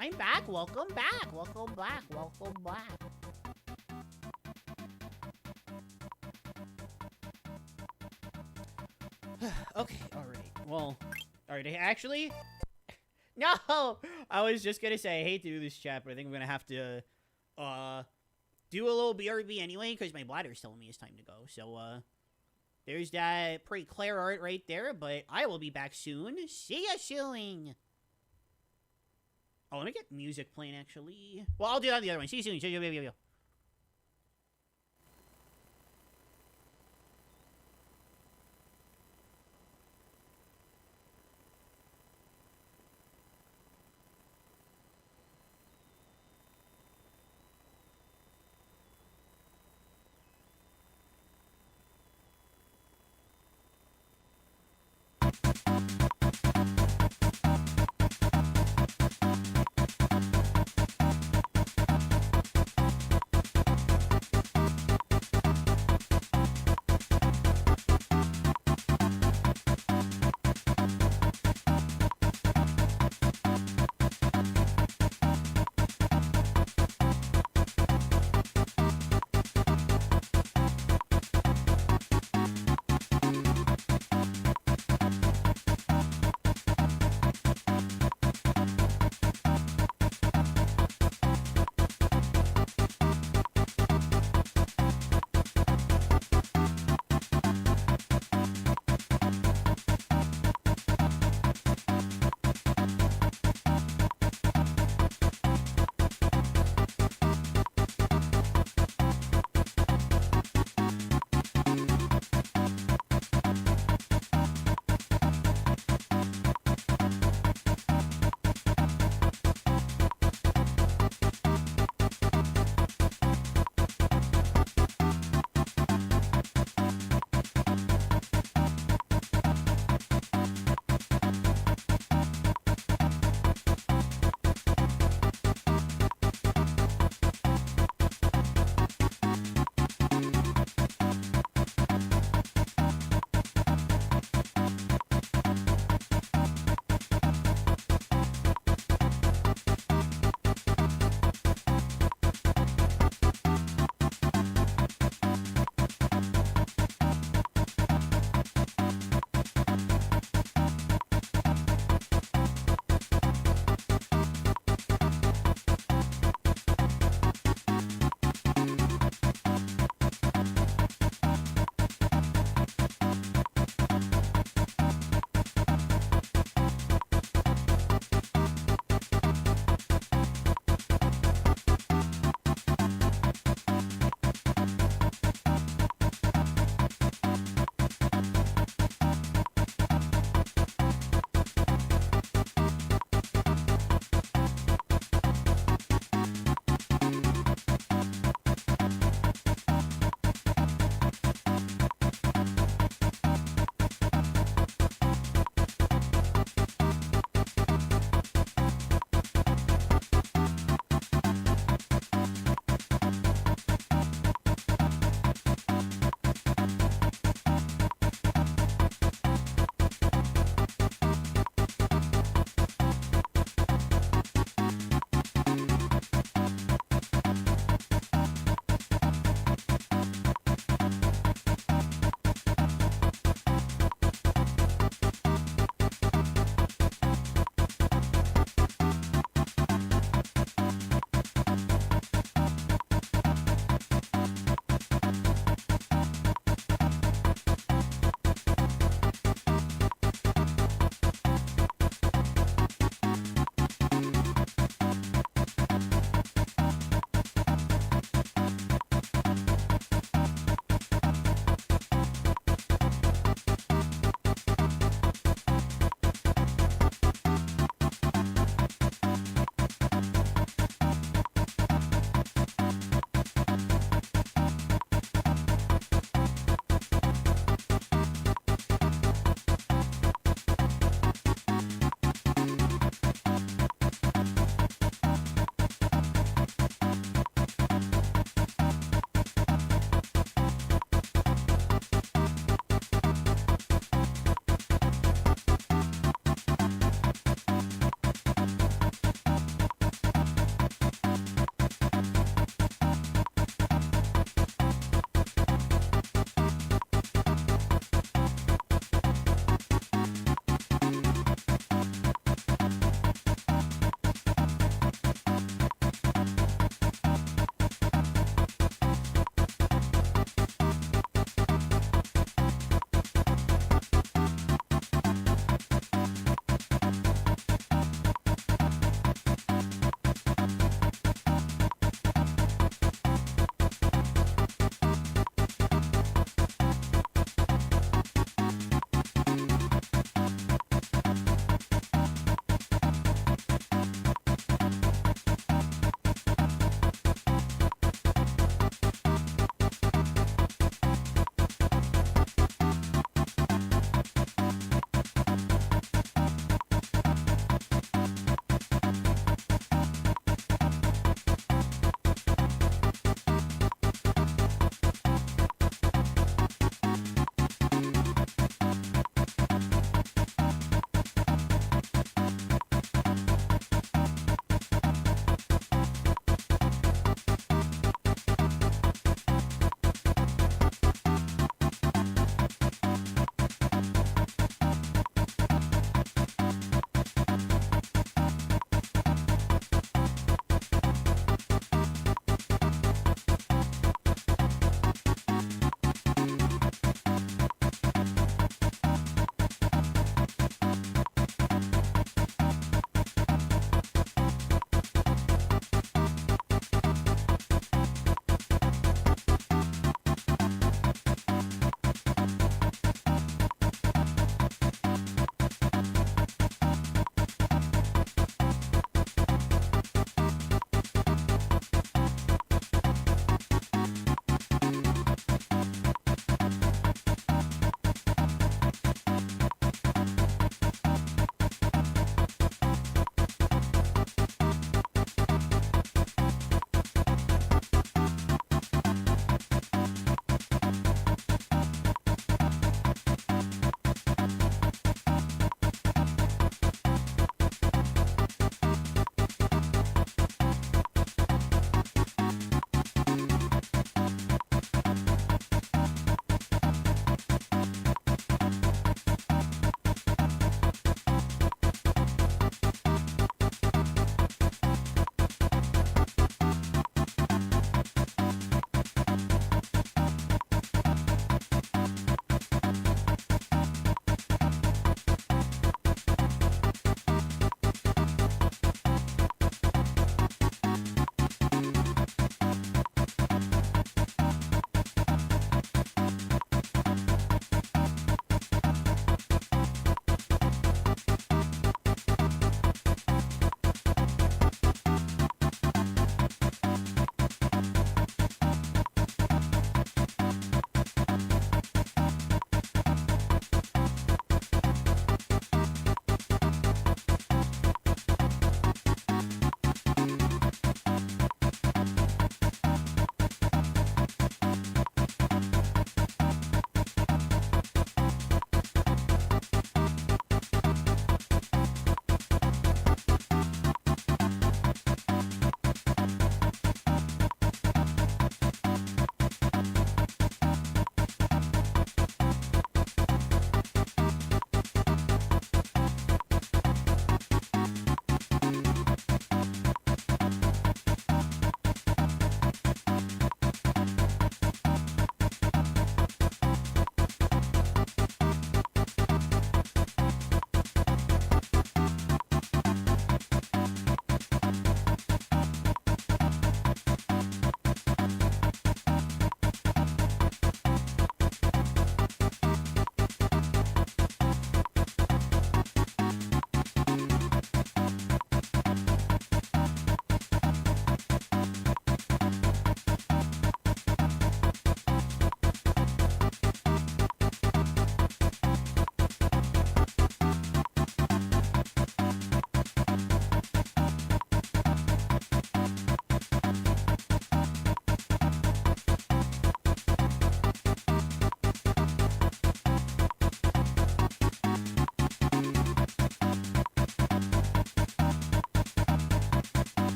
Speaker 1: I'm back. Welcome back. Welcome back. Welcome back. Okay, alright. Well, alright, actually... No! I was just gonna say, I hate to do this, chat, but I think I'm gonna have to, do a little BRB anyway, because my bladder's telling me it's time to go. So, there's that pretty clear art right there, but I will be back soon. See ya soon! Oh, let me get music playing, actually. Well, I'll do that on the other one. See you soon. See you.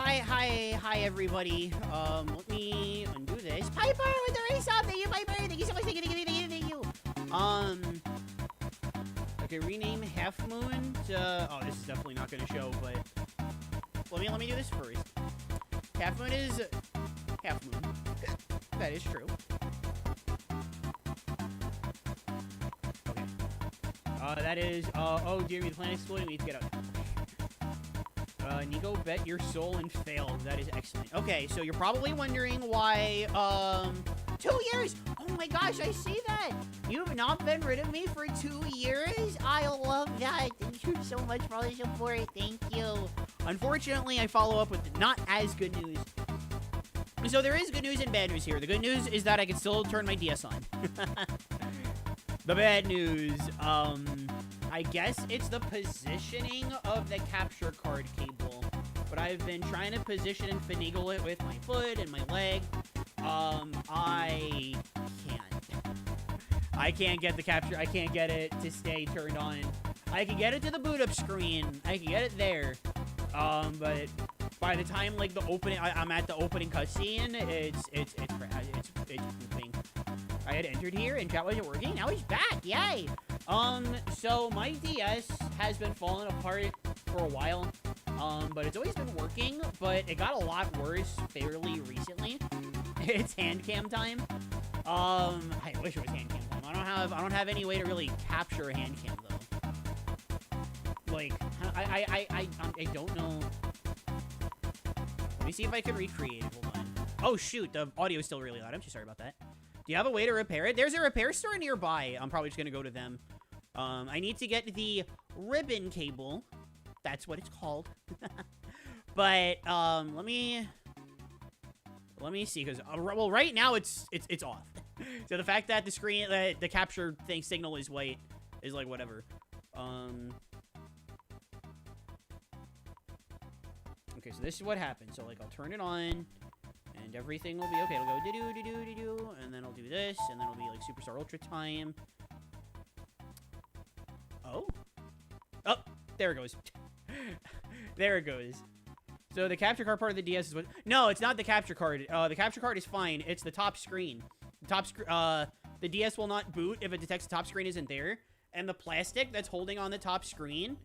Speaker 1: hi, everybody. Let me undo this. Piper with the race up. Thank you, Piper. Thank you so much. Thank you. Okay, rename Half Moon to... Oh, this is definitely not going to show, but... Let me do this first. Half Moon is... Half Moon. That is true. Okay. That is... oh, dear me, the planet exploding. We need to get out. Nico bet your soul and failed. That is excellent. Okay, so you're probably wondering why, 2 years! Oh my gosh, I see that! You've not been rid of me for 2 years? I love that. Thank you so much for all the support. Thank you. Unfortunately, I follow up with not as good news. So there is good news and bad news here. The good news is that I can still turn my DS on. The bad news, I guess it's the positioning of the capture card cable. But I've been trying to position and finagle it with my foot and my leg. I can't. I can't get the capture. I can't get it to stay turned on. I can get it to the boot up screen. I can get it there. But by the time like the opening, I'm at the opening cutscene, it's pooping. I had entered here and chat wasn't working. Now he's back. Yay. So my DS has been falling apart for a while. But it's always been working, but it got a lot worse fairly recently. It's hand cam time. I wish it was hand cam time. I don't have any way to really capture a hand cam though. Like, I don't know. Let me see if I can recreate it. Hold on. Oh shoot, the audio is still really loud. I'm so sorry about that. Do you have a way to repair it? There's a repair store nearby. I'm probably just gonna go to them. I need to get the ribbon cable. That's what it's called. But let me see, because well, right now it's off. So the fact that the screen, the capture thing signal is white is like whatever. Okay, so this is what happens. So like I'll turn it on, and everything will be okay. It'll go do, and then I'll do this, and then it'll be like Superstar Ultra time. Oh, there it goes. There it goes. So the capture card part of the DS is what... No, it's not the capture card. The capture card is fine. It's the top screen. The DS will not boot if it detects the top screen isn't there. And the plastic that's holding on the top screen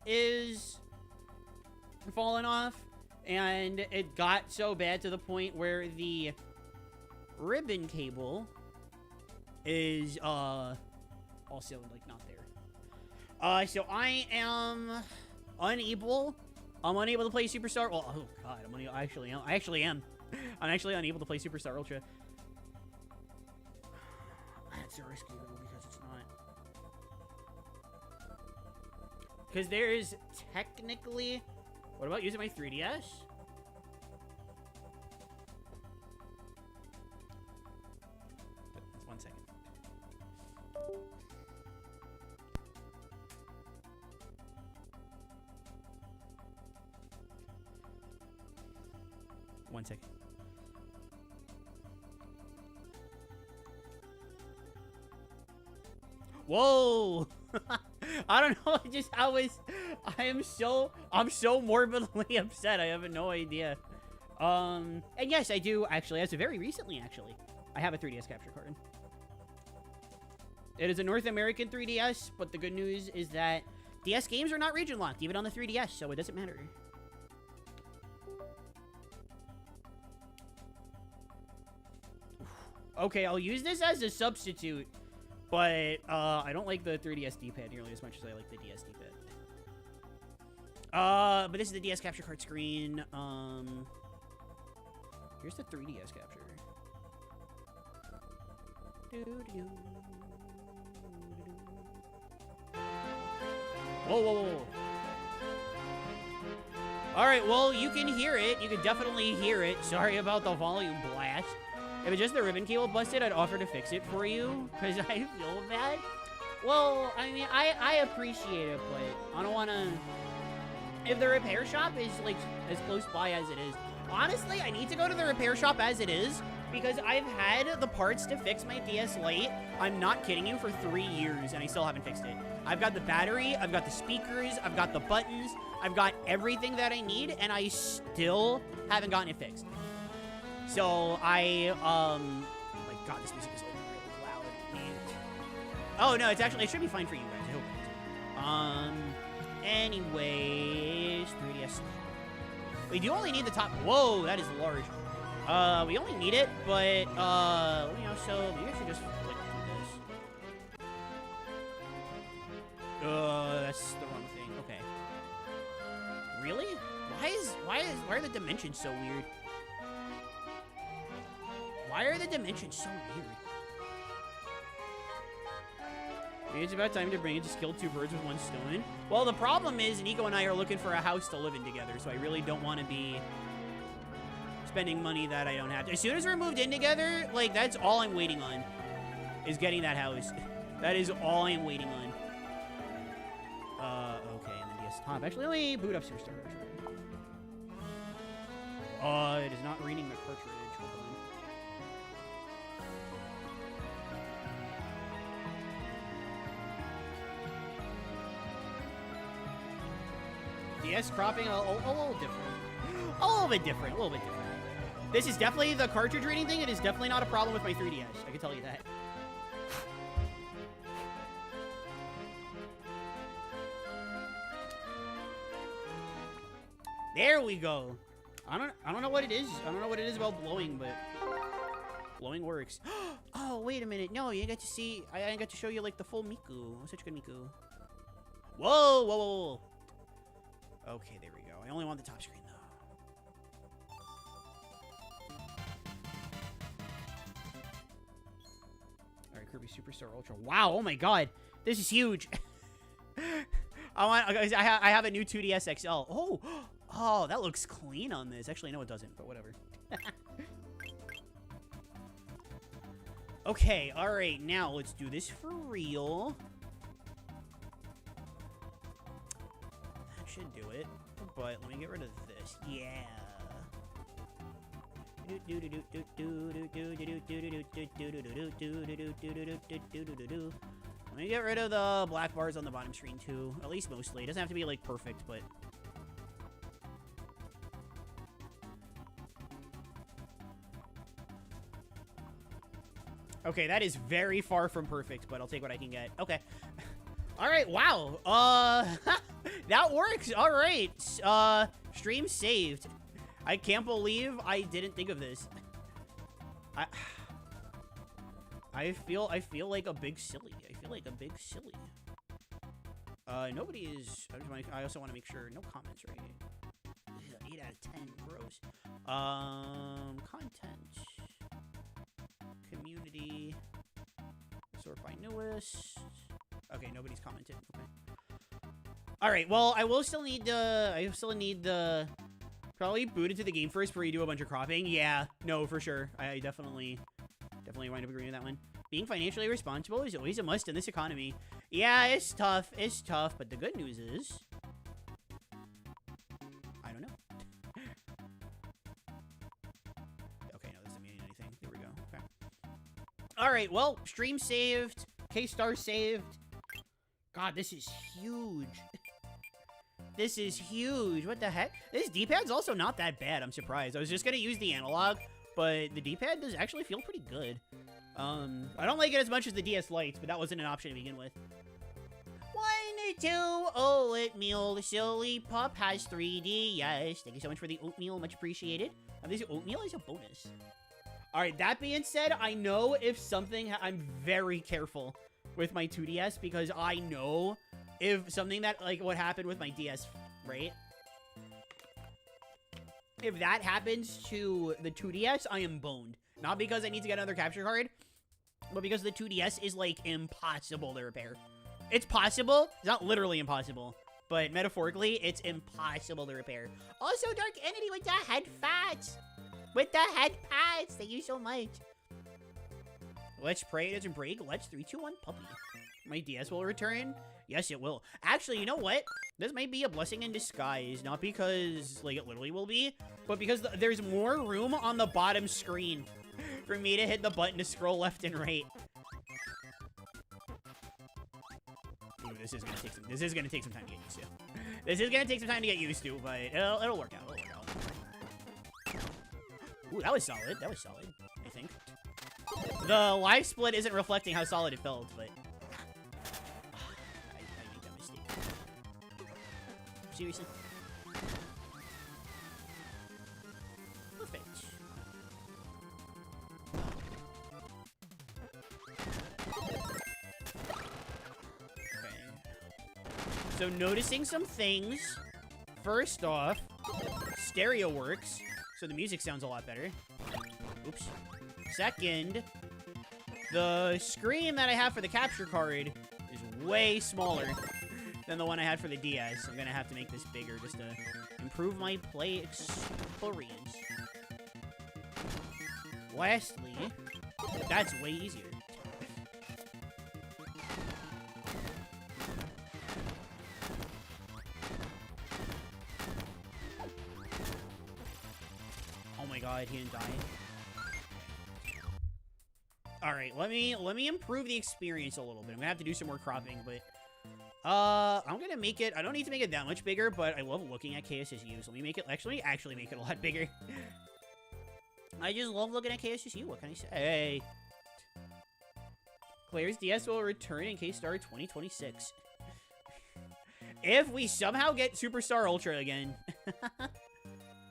Speaker 1: is falling off. And it got so bad to the point where the ribbon cable is, also, like, not there. So I am unable... I'm unable to play Superstar... Well, oh, God. I actually am. I'm actually unable to play Superstar Ultra. That's so risky, though, because it's not... Because there is technically... What about using my 3DS? One second. One second. Whoa! I don't know. I'm so morbidly upset. I have no idea. And yes, I do actually. As of very recently, actually, I have a 3DS capture card. It is a North American 3DS, but the good news is that DS games are not region locked, even on the 3DS, so it doesn't matter. Okay, I'll use this as a substitute, but I don't like the 3DS D-pad nearly as much as I like the DS D-pad. But this is the DS capture card screen. Here's the 3DS capture. Whoa, whoa, whoa. All right, well, you can hear it. You can definitely hear it. Sorry about the volume blast. If it's just the ribbon cable busted, I'd offer to fix it for you, because I feel bad. Well, I mean, I appreciate it, but I don't want to... If the repair shop is, like, as close by as it is... Honestly, I need to go to the repair shop as it is, because I've had the parts to fix my DS Lite, I'm not kidding you, for 3 years, and I still haven't fixed it. I've got the battery, I've got the speakers, I've got the buttons, I've got everything that I need, and I still haven't gotten it fixed. So I, oh my god, this music is like really loud. Man. Oh no, it should be fine for you guys, I hope it is. Anyways, 3DS. We do only need the top. Whoa, that is large. We only need it, but, you know, so maybe I should just click through this. That's the wrong thing. Okay. Really? Why are the dimensions so weird? Why are the dimensions so weird? Maybe it's about time to bring it to kill 2 birds with 1 stone. Well, the problem is Nico and I are looking for a house to live in together, so I really don't want to be spending money that I don't have to. As soon as we're moved in together, like, that's all I'm waiting on, is getting that house. That is all I'm waiting on. Okay, and then DS top. Actually, let me boot up Superstar. It is not reading the cartridge. Hold on. DS cropping a little different. A little bit different. This is definitely the cartridge reading thing. It is definitely not a problem with my 3DS. I can tell you that. There we go. I don't know what it is. I don't know what it is about blowing, but blowing works. Oh, wait a minute. No, you didn't get to see. I didn't get to show you like the full Miku. Such a good Miku. Whoa. Okay, there we go. I only want the top screen, though. All right, Kirby Superstar Ultra. Wow, oh my god. This is huge. I have a new 2DS XL. Oh, that looks clean on this. Actually, no, it doesn't, but whatever. Okay, all right. Now, let's do this for real. Should do it, but let me get rid of this. Yeah. Let me get rid of the black bars on the bottom screen too, at least mostly. It doesn't have to be like perfect, but okay, that is very far from perfect, but I'll take what I can get. Okay. All right, wow. That works. All right. Stream saved. I can't believe I didn't think of this. I feel like a big silly. Nobody is. I also want to make sure no comments, right? 8 out of 10. Gross. Content. Community. Sort by newest. Okay, nobody's commented. Okay. All right. Well, I still need the. Probably boot into the game first before you do a bunch of cropping. Yeah. No, for sure. I definitely wind up agreeing with that one. Being financially responsible is always a must in this economy. Yeah, it's tough. But the good news is, I don't know. Okay, no, this doesn't mean anything. There we go. Okay. All right. Well, stream saved. K-Star saved. God, this is huge. This is huge. What the heck? This D-pad's also not that bad. I'm surprised. I was just going to use the analog, but the D-pad does actually feel pretty good. I don't like it as much as the DS Lites, but that wasn't an option to begin with. 1 or 2 oatmeal. The silly pup has 3D. Yes. Thank you so much for the oatmeal. Much appreciated. This oatmeal is a bonus. All right. That being said, I know if something... I'm very careful with my 2DS because I know if something that, like, what happened with my DS, right? If that happens to the 2DS, I am boned. Not because I need to get another capture card, but because the 2DS is, like, impossible to repair. It's possible. It's not literally impossible, but metaphorically, it's impossible to repair. Also, Dark Entity with the head fats. With the head pads. Thank you so much. Let's pray it doesn't break. Let's 3, 2, 1 puppy. My DS will return. Yes, it will. Actually, you know what? This might be a blessing in disguise. Not because, like, it literally will be, but because there's more room on the bottom screen for me to hit the button to scroll left and right. Ooh, this is gonna take some time to get used to. This is gonna take some time to get used to, but it'll work out. It'll work out. Ooh, that was solid. That was solid, I think. The live split isn't reflecting how solid it felt, but I made that mistake. Seriously? Perfect. Okay. So noticing some things. First off, stereo works, so the music sounds a lot better. Oops. Second, the screen that I have for the capture card is way smaller than the one I had for the DS. I'm gonna have to make this bigger just to improve my play experience. Lastly, that's way easier. Oh my god, he didn't die. Alright, let me improve the experience a little bit. I'm gonna have to do some more cropping, but I'm gonna make it, I don't need to make it that much bigger, but I love looking at KSSU, so let me make it, actually make it a lot bigger. I just love looking at KSSU, what can I say? Claire's DS will return in K-Star 2026. If we somehow get Superstar Ultra again.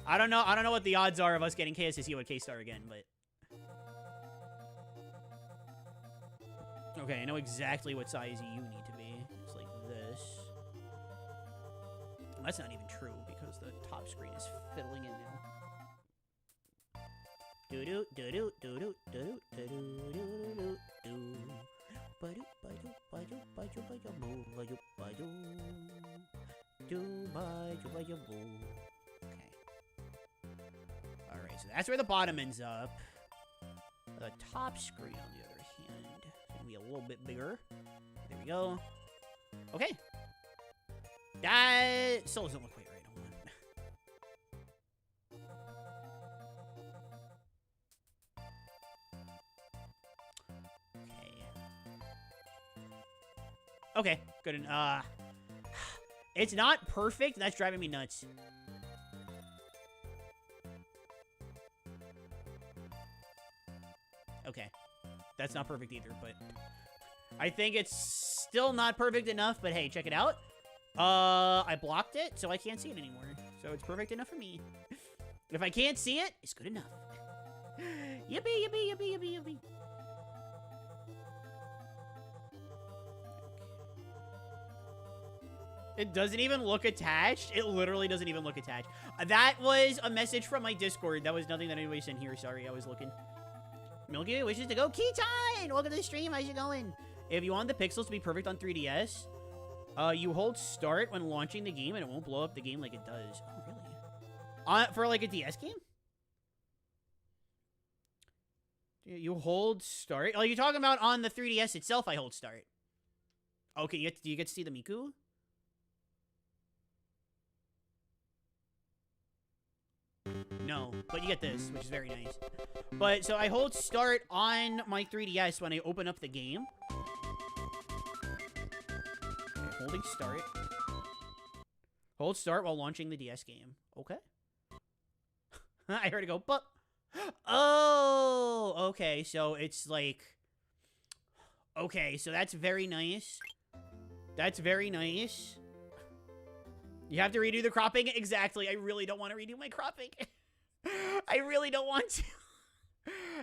Speaker 1: I don't know what the odds are of us getting KSSU at K-Star again, but okay, I know exactly what size you need to be. It's like this. That's not even true because the top screen is fiddling in now. Do do do do do do do do do do do. Ba-do ba-do ba-do ba-do ba-do ba-do ba-do. Do ba-do ba-do. Okay. All right, so that's where the bottom ends up. The top screen, on the other hand, is gonna be a little bit bigger. There we go. Okay. That still doesn't look quite right. Hold on. Okay, good. It's not perfect. That's driving me nuts. Okay, that's not perfect either, but I think it's still not perfect enough. But hey, check it out. I blocked it, so I can't see it anymore. So it's perfect enough for me. If I can't see it, it's good enough. Yippee, yippee, yippee, yippee, yippee. It doesn't even look attached. It literally doesn't even look attached. That was a message from my Discord. That was nothing that anybody sent here. Sorry, I was looking. Milky wishes to go. Keytime! Welcome to the stream. How's it going? If you want the pixels to be perfect on 3DS, you hold start when launching the game and it won't blow up the game like it does. Oh, really? For like a DS game? You hold start? Oh, you're talking about on the 3DS itself, I hold start. Okay, do you get to see the Miku? No, but you get this, which is very nice. But, so I hold start on my 3DS when I open up the game. Okay, holding start. Hold start while launching the DS game. Okay. I heard it go, but... Oh! Okay, so it's like... Okay, so that's very nice. That's very nice. You have to redo the cropping? Exactly. I really don't want to redo my cropping. I really don't want to.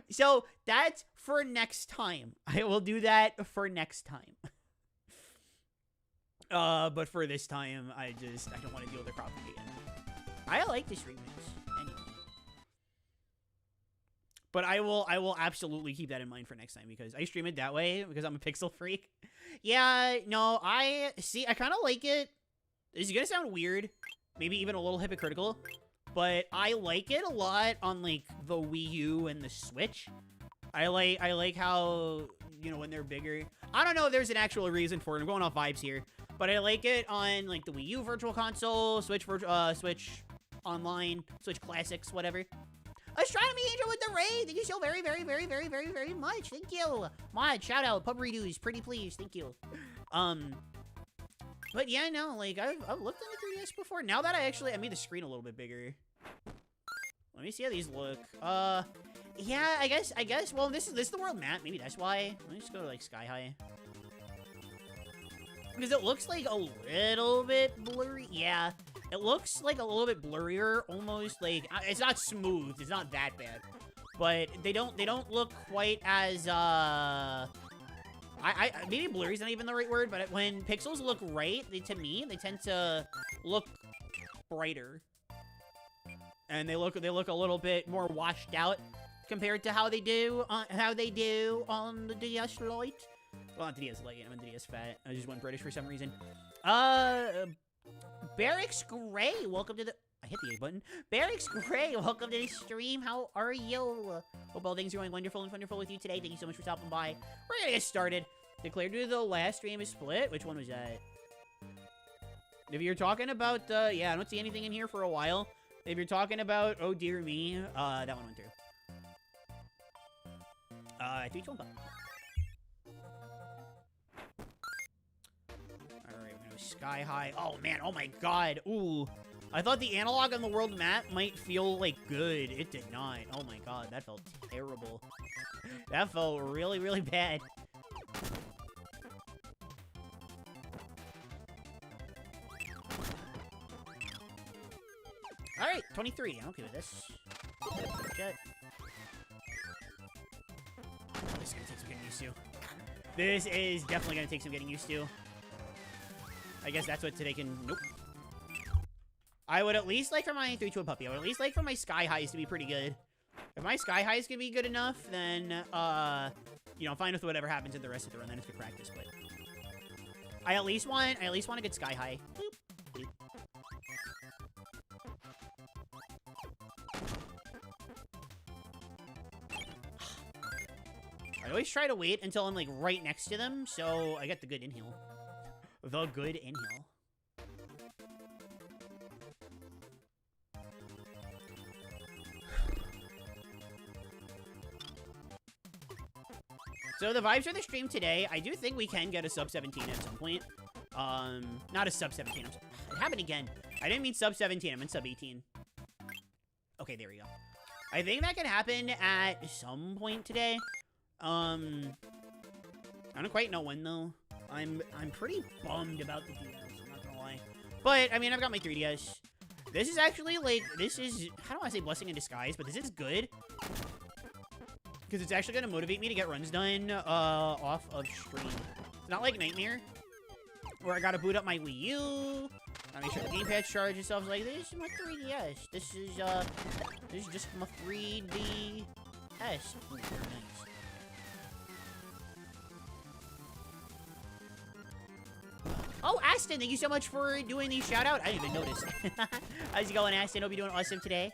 Speaker 1: So, that's for next time. I will do that for next time. But for this time, I don't want to deal with the cropping again. I like this remix. Anyway. But I will absolutely keep that in mind for next time because I stream it that way because I'm a pixel freak. Yeah, no, I kind of like it. This is gonna sound weird, maybe even a little hypocritical, but I like it a lot on like the Wii U and the Switch. I like how, you know, when they're bigger. I don't know if there's an actual reason for it. I'm going off vibes here, but I like it on like the Wii U Virtual Console, Switch Online, Switch Classics, whatever. Astronomy Angel with the raid. Thank you so very, very, very, very, very, very much. Thank you. Mod, shout out. Pub redos. Pretty please. Thank you. But yeah, no, like, I've looked on the 3DS before. Now that I made the screen a little bit bigger. Let me see how these look. Yeah, I guess, well, this is the world map. Maybe that's why. Let me just go to, like, Sky High. Because it looks like a little bit blurry. Yeah, it looks like a little bit blurrier, almost like, it's not smooth. It's not that bad. But they don't look quite as, maybe blurry's not even the right word, but when pixels look right, to me, they tend to look brighter. And they look a little bit more washed out compared to how they do on the DS Lite. Well, not the DS Lite, I'm on the DS Fat. I just went British for some reason. Barracks Gray, welcome to the... I hit the A button. Barracks Gray, welcome to the stream. How are you? Hope all things are going wonderful and wonderful with you today. Thank you so much for stopping by. We're gonna get started. Declared to the last stream is split. Which one was that? If you're talking about, yeah, I don't see anything in here for a while. If you're talking about, oh dear me, that one went through. 3, 2, 1, button. Alright, we're gonna go Sky High. Oh man, oh my god. Ooh. I thought the analog on the world map might feel, like, good. It did not. Oh my god, that felt terrible. That felt really, really bad. Alright, 23. I'm okay with this. Jet. This is gonna take some getting used to. This is definitely gonna take some getting used to. I guess that's what today can... Nope. I would at least like for my 3 to a puppy. I would at least like for my Sky Highs to be pretty good. If my Sky Highs can be good enough, then, you know, I'm fine with whatever happens in the rest of the run. Then it's good practice, but... I at least want a good Sky High. Boop. Boop. I always try to wait until I'm, like, right next to them, so I get the good inhale. The good inhale. So the vibes for the stream today, I do think we can get a sub 17 at some point. Not a sub 17. It happened again. I didn't mean sub 17. I meant sub 18. Okay, there we go. I think that can happen at some point today. I don't quite know when though. I'm pretty bummed about the DS. I'm not gonna lie. But I mean, I've got my 3DS. This is actually like I don't want to say blessing in disguise, but this is good. Because it's actually going to motivate me to get runs done off of stream. It's not like Nightmare, where I got to boot up my Wii U. I make sure the gamepad's charged and stuff. Like, this is my 3DS. This is just my 3DS. Ooh, very nice. Oh, Aston, thank you so much for doing the shout out. I didn't even notice. How's it going, Aston? Hope you're doing awesome today.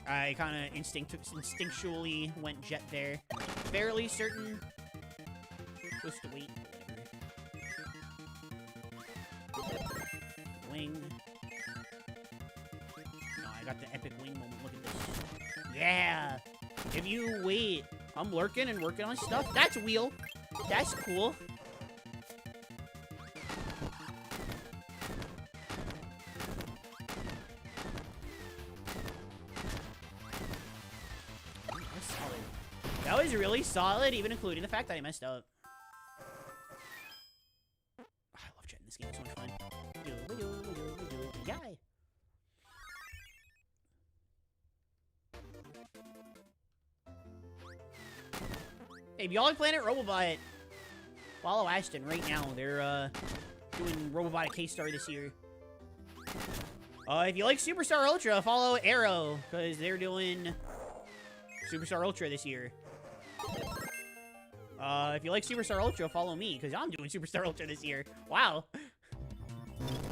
Speaker 1: I kind of instinctually went jet there. Fairly certain. Supposed to wait. Wing. No, I got the epic wing moment. Look at this. Yeah! If you wait, I'm lurking and working on stuff. That's wheel. That's cool. That was really solid, even including the fact that I messed up. I love jetting this game. It's so much fun. Yay! Hey, Biolic Planet Robobot. Follow Ashton right now. They're doing Robobotic K-Star this year. If you like Superstar Ultra, follow Arrow, because they're doing Superstar Ultra this year. If you like Superstar Ultra, follow me, because I'm doing Superstar Ultra this year. Wow.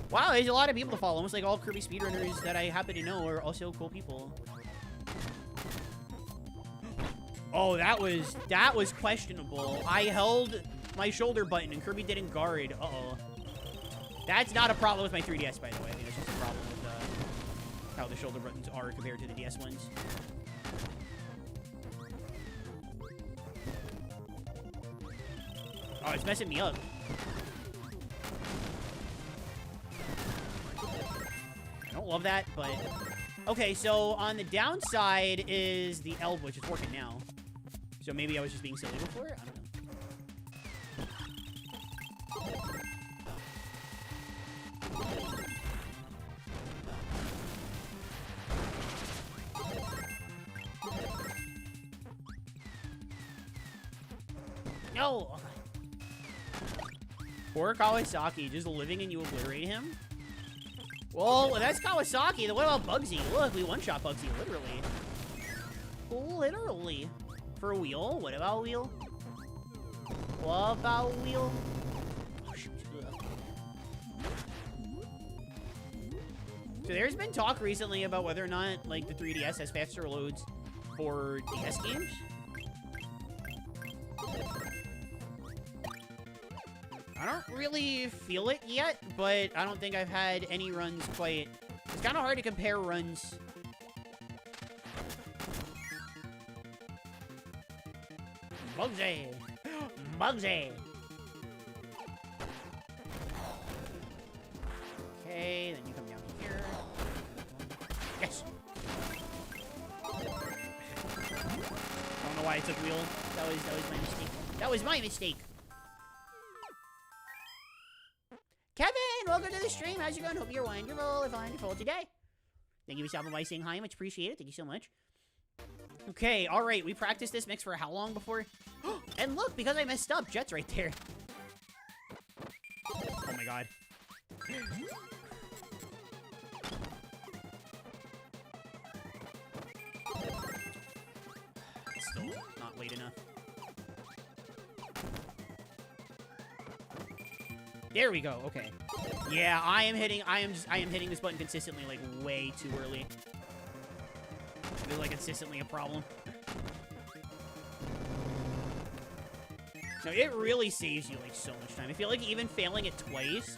Speaker 1: Wow, there's a lot of people to follow. Almost like all Kirby speedrunners that I happen to know are also cool people. Oh, that was questionable. I held my shoulder button and Kirby didn't guard. Uh-oh. That's not a problem with my 3DS, by the way. I think it's just a problem with how the shoulder buttons are compared to the DS ones. Oh, it's messing me up. I don't love that, but... Okay, so on the downside is the elbow, which is working now. So maybe I was just being silly before? I don't know. No! Poor Kawasaki, just living and you obliterate him? Well, that's Kawasaki. Then what about Bugsy? Look, we one-shot Bugsy, literally. Literally. For Wheel? What about Wheel? What about Wheel? Oh, shoot. So there's been talk recently about whether or not, like, the 3DS has faster loads for DS games. I don't really feel it yet, but I don't think I've had any runs quite... It's kind of hard to compare runs. Bugsy! Bugsy! Okay, then you come down here. Yes! I don't know why I took wheel. That was my mistake. That was my mistake! Kevin, welcome to the stream. How's it going? Hope you're wonderful today. Thank you for stopping by saying hi. Much appreciated. Thank you so much. Okay, all right. We practiced this mix for how long before? And look, because I messed up, Jet's right there. Oh my god. It's still not late enough. There we go. Okay. Yeah, I am hitting this button consistently, like, way too early. It is, like, consistently a problem. No, it really saves you, like, so much time. I feel like even failing it twice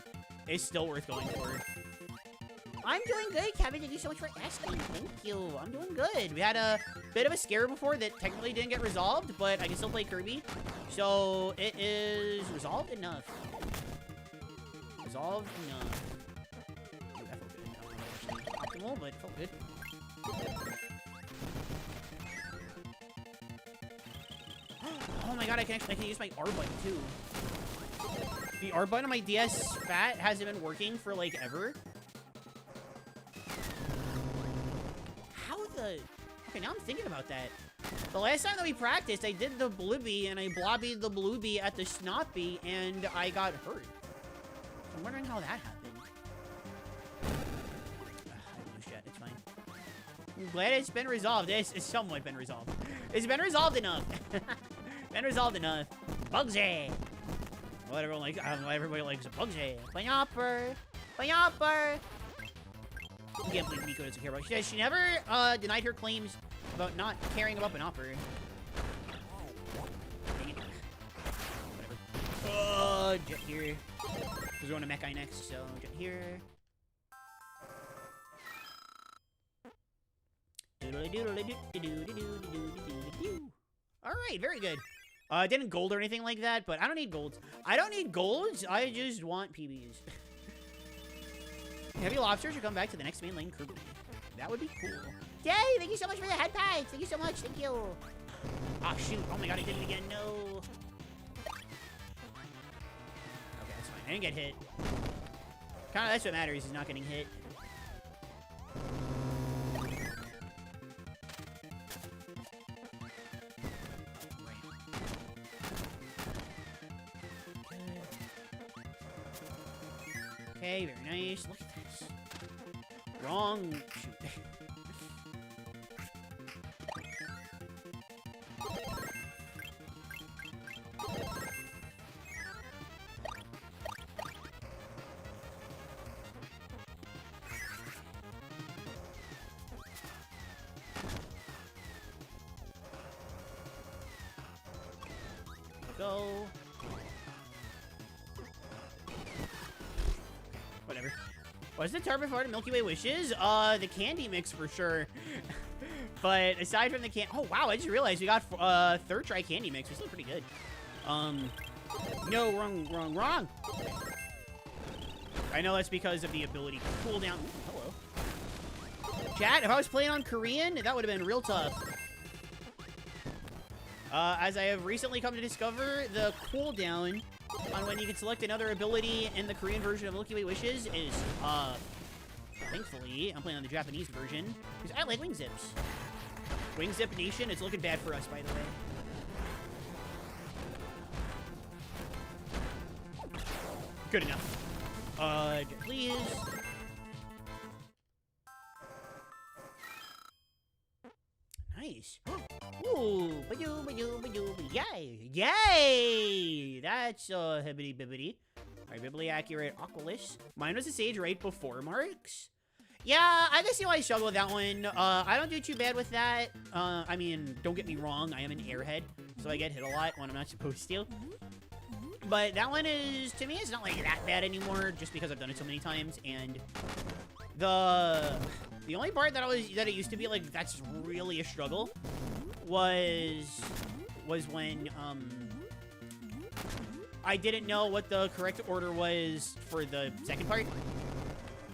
Speaker 1: is still worth going for. I'm doing good, Kevin. Thank you so much for asking. Thank you. I'm doing good. We had a bit of a scare before that technically didn't get resolved, but I can still play Kirby. So it is resolved enough. Resolved enough. Ooh, that felt good. I don't know if it's optimal, but it felt good. Oh my god, I can use my R button too. The R button on my DS Fat hasn't been working for like ever. How the... Okay, now I'm thinking about that. The last time that we practiced, I did the Blooby and I blobbied the Blooby at the Snoppy and I got hurt. I'm wondering how that happened. I didn't lose yet. It's fine. I'm glad it's been resolved. It's somewhat been resolved. It's been resolved enough. Been resolved enough. Bugsy. Well, everyone likes. I don't know. Everybody likes Bugsy. Pineapple. Pineapple. I can't believe Nico doesn't care about. She never denied her claims about not caring about Pineapple. Dang it. Whatever. Jet here. We're going to Mech Eye next, so Jet here. Alright, very good. Didn't gold or anything like that, but I don't need golds. I don't need golds, I just want PBs. Heavy Lobster should come back to the next main lane Kirby. That would be cool. Yay, thank you so much for the head packs. Thank you so much, thank you. Oh shoot, oh my god, I did it again, no. Okay, that's fine, I didn't get hit. Kinda, that's what matters, is not getting hit. Okay, very nice. Look at this. Wrong. Shoot. Go. What's the target for the Milky Way wishes? The candy mix for sure. But aside from the oh wow, I just realized we got third try candy mix. We're still pretty good. No, wrong. I know that's because of the ability to cool down. Ooh, hello. Chat, if I was playing on Korean, that would have been real tough. As I have recently come to discover, the cooldown on when you can select another ability in the Korean version of Milky Way Wishes is, thankfully, I'm playing on the Japanese version, because I like wing zips. Wing Zip Nation, it's looking bad for us, by the way. Good enough. Please. Nice. Ooh, yay! Yay! That's, hibbity bibbity. Alright, bibbly accurate Aqualus. Mine was a stage right before Marks. Yeah, I can see why I struggle with that one. I don't do too bad with that. I mean, don't get me wrong, I am an airhead, so I get hit a lot when I'm not supposed to. But that one is, to me, it's not like that bad anymore, just because I've done it so many times, and the only part that it used to be like that's really a struggle was when I didn't know what the correct order was for the second part.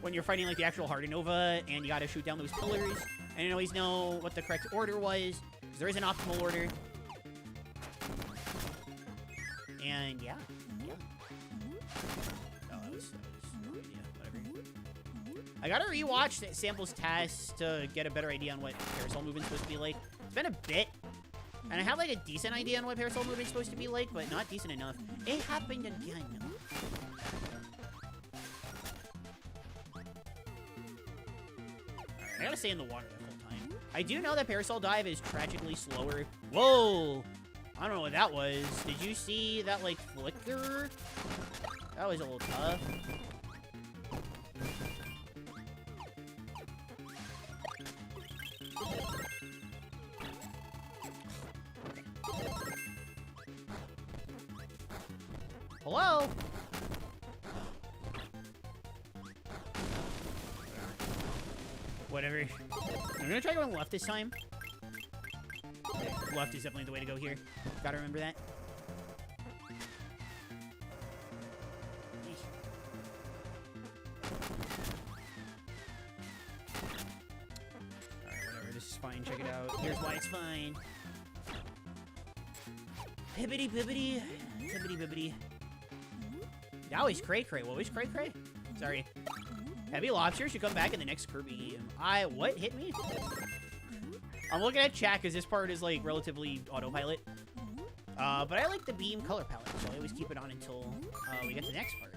Speaker 1: When you're fighting like the actual Hardenova and you gotta shoot down those pillars, I didn't always know what the correct order was, because there is an optimal order. And yeah. Oh, that was no idea. Whatever. I gotta rewatch the samples test to get a better idea on what parasol movement's supposed to be like. It's been a bit, and I have like a decent idea on what parasol movement's supposed to be like, but not decent enough. It happened again. I gotta stay in the water the whole time. I do know that Parasol Dive is tragically slower. Whoa! I don't know what that was. Did you see that, like, flicker? That was a little tough. Hello? Whatever. I'm gonna try going left this time. Left is definitely the way to go here. Gotta remember that. Alright, whatever. This is fine. Check it out. Here's why it's fine. Pibbity bibbity. Pibbity bibbity. That was cray cray. What was cray cray? Sorry. Heavy Lobster should come back in the next Kirby game. What hit me? I'm looking at chat because this part is like relatively autopilot. But I like the beam color palette, so I always keep it on until we get to the next part.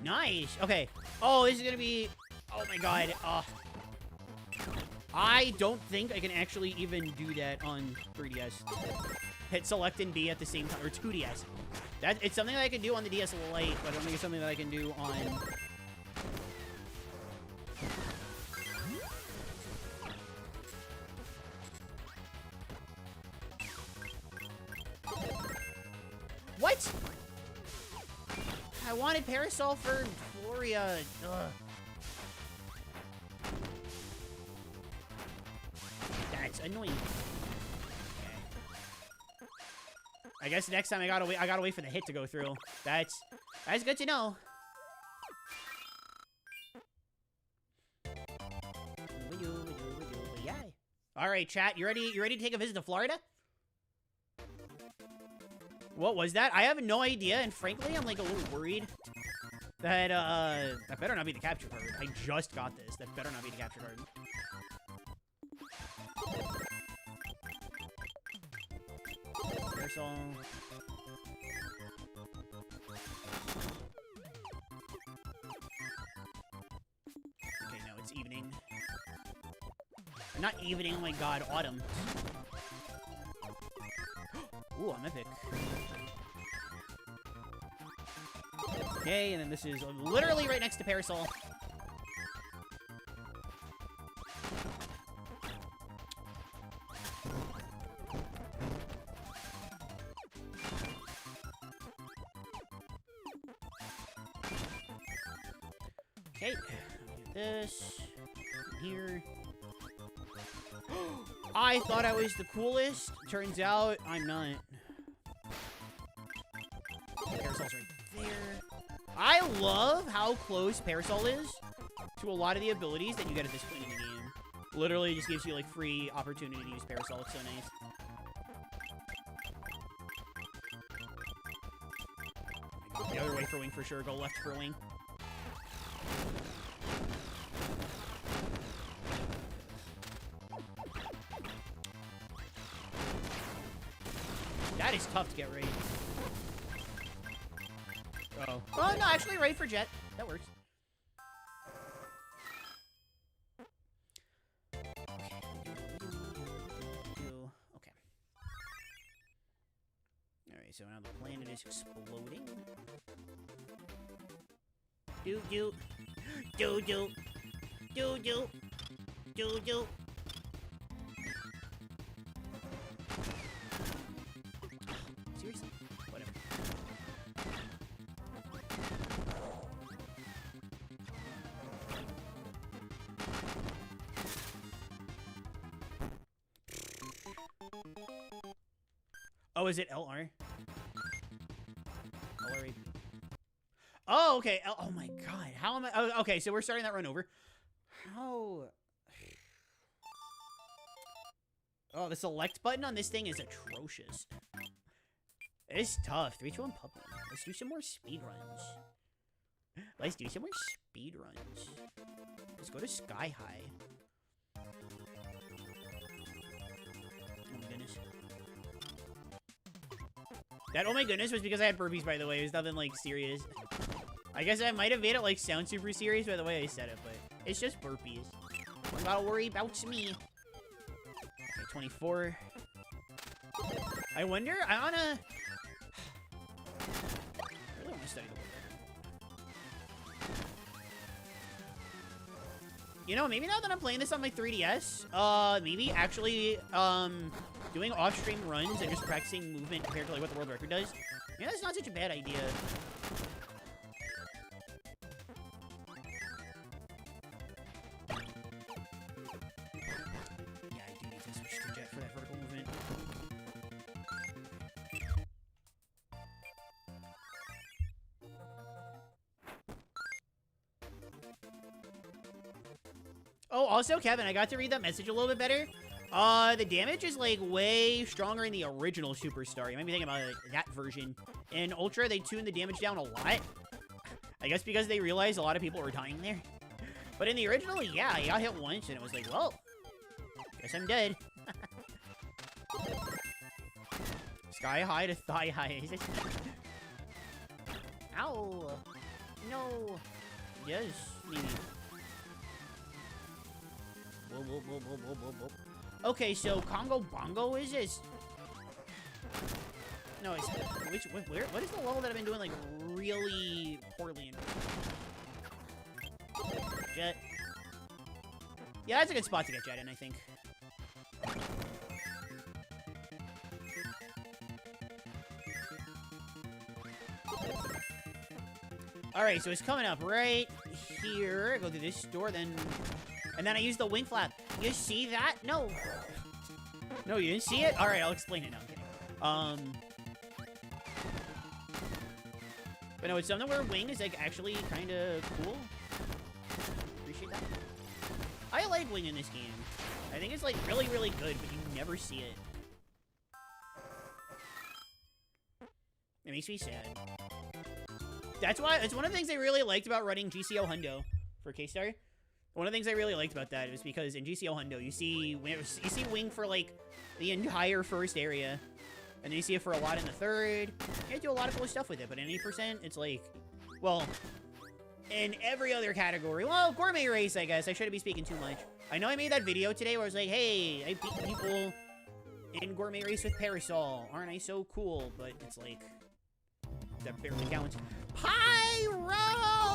Speaker 1: Nice. Okay. Oh, this is gonna be. Oh my god. I don't think I can actually even do that on 3DS. Hit select and B at the same time, or 2DS. It's something that I can do on the DS Lite, but I don't think it's something that I can do on. What? I wanted Parasol for Floria. Ugh. That's annoying. I guess next time I gotta wait for the hit to go through. That's good to know. All right, chat, you ready? You ready to take a visit to Florida? What was that? I have no idea, and frankly, I'm like a little worried that that better not be the capture card. I just got this. That better not be the capture card. Parasol. Okay, no, it's evening. Not evening, oh my god, autumn. Ooh, I'm epic. Okay, and then this is literally right next to Parasol. Okay, I'll do this. Here. I thought I was the coolest. Turns out, I'm not. Parasol's right there. I love how close Parasol is to a lot of the abilities that you get at this point in the game. Literally just gives you, like, free opportunity to use Parasol. It's so nice. The other way for wing for sure. Go left for wing. That is tough to get right. Uh-oh. Oh, no, actually right for jet. That works. Okay. Alright, so now the planet is exploding. Do-do. Do-do. Do-do. Do-do. Seriously? Whatever. Oh, is it LR? LR. Oh, okay. Oh my god. How am I? Oh, okay, so we're starting that run over. How? Oh, the select button on this thing is atrocious. It's tough. 3, 2, 1 puppy. Let's do some more speed runs. Let's do some more speed runs. Let's go to Sky High. Oh my goodness. That oh my goodness was because I had burpees, by the way. It was nothing, like, serious. I guess I might have made it, like, sound super serious by the way I said it, but it's just burpees. Don't gotta worry about me. Okay, 24. I wonder, I wanna... I really wanna study the world. You know, maybe now that I'm playing this on my 3DS, maybe actually, doing off-stream runs and just practicing movement compared to, like, what the world record does. Yeah, that's not such a bad idea. Yeah, I do need to switch to jet for that vertical movement. Oh, also, Kevin, I got to read that message a little bit better. The damage is, like, way stronger in the original Superstar. You might be thinking about, like, that version. In Ultra, they tuned the damage down a lot. I guess because they realized a lot of people were dying there. But in the original, yeah, I got hit once, and it was like, well, guess I'm dead. Sky high to thigh high. Ow. No. Yes, maybe. Whoa, whoa, whoa, whoa, whoa, whoa, whoa. Okay, so Congo Bongo is this? No, it's what is the level that I've been doing like really poorly in? Jet. Yeah, that's a good spot to get jet in, I think. Alright, so it's coming up right here. I go through this door, then... And then I use the wing flap. You see that? No. No, you didn't see it? Alright, I'll explain it now. I'm kidding. But no, it's something where wing is, like, actually kind of cool. Appreciate that. I like wing in this game. I think it's, like, really, really good, but you never see it. It makes me sad. That's why, it's one of the things I really liked about running GCO Hundo for K-Star. One of the things I really liked about that is because in GCO Hundo, you see wing for, like, the entire first area. And then you see it for a lot in the third. You do a lot of cool stuff with it, but in 80%, it's like, well, in every other category. Well, gourmet race, I guess. I shouldn't be speaking too much. I know I made that video today where I was like, hey, I beat people in gourmet race with Parasol. Aren't I so cool? But it's like, that barely counts. Pyro!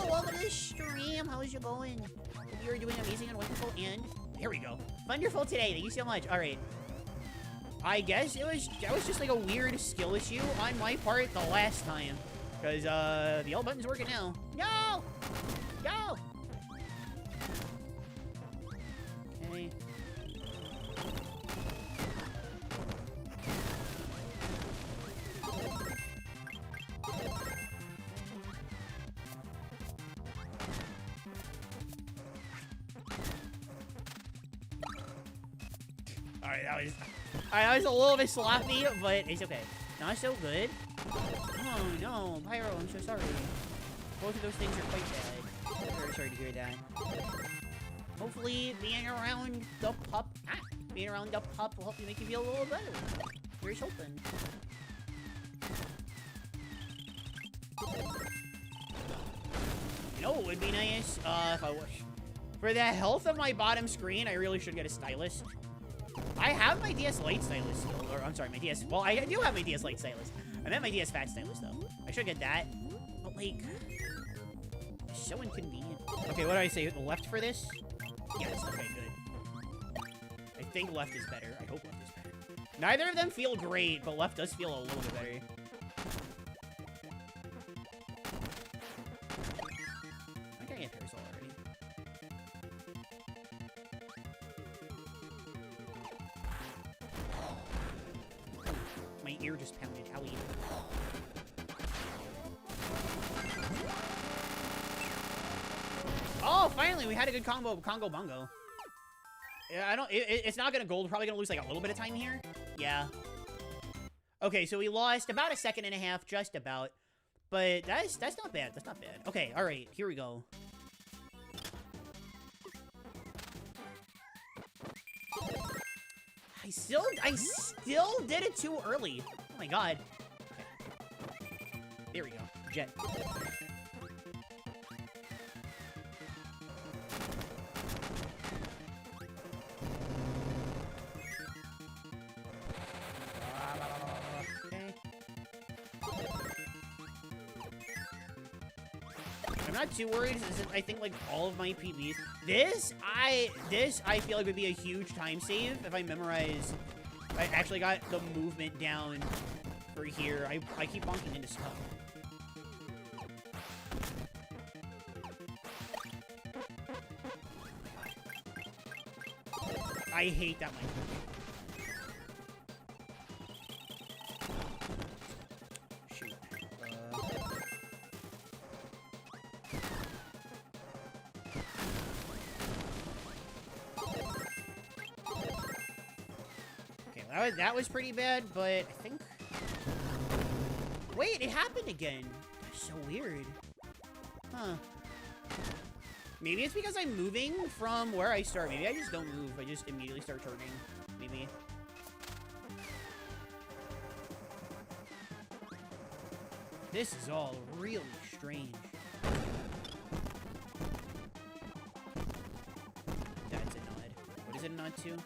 Speaker 1: Welcome to the stream. How's you going? Hope you're doing amazing and wonderful. And here we go. Wonderful today. Thank you so much. All right. I guess that was just like a weird skill issue on my part the last time. Because, the L button's working now. No! No! Alright, that was a little bit sloppy, but it's okay. Not so good. Oh no, Pyro, I'm so sorry. Both of those things are quite bad. Very sorry to hear that. Hopefully, being around the pup will help you make you feel a little better. Here's hoping. You know what would be nice? If I wish. For the health of my bottom screen, I really should get a stylus. I have my DS Lite stylus still. Or, I'm sorry, my DS... Well, I do have my DS Lite stylus. I meant my DS Fat stylus, though. I should get that. But, like... It's so inconvenient. Okay, what do I say? The left for this? Yes, okay, good. I think left is better. I hope left is better. Neither of them feel great, but left does feel a little bit better. I can't get Parasol already. My ear just pounded. Owie. Oh, finally, we had a good combo, Congo Bongo. Yeah, it's not gonna gold. We're probably gonna lose like a little bit of time here. Yeah. Okay, so we lost about a second and a half, just about. But that's not bad. That's not bad. Okay, all right, here we go. I still did it too early. Oh my god. Okay. There we go. Jet. I'm not too worried. I think like all of my PBs. This I feel like would be a huge time save if I memorize. I actually got the movement down for here. I keep bonking into stuff. I hate that mic. Shoot. Okay, that was pretty bad, but I think... Wait, it happened again. That's so weird. Huh. Maybe it's because I'm moving from where I start. Maybe I just don't move. I just immediately start charging. Maybe. This is all really strange. That's a nod. What is it a nod to?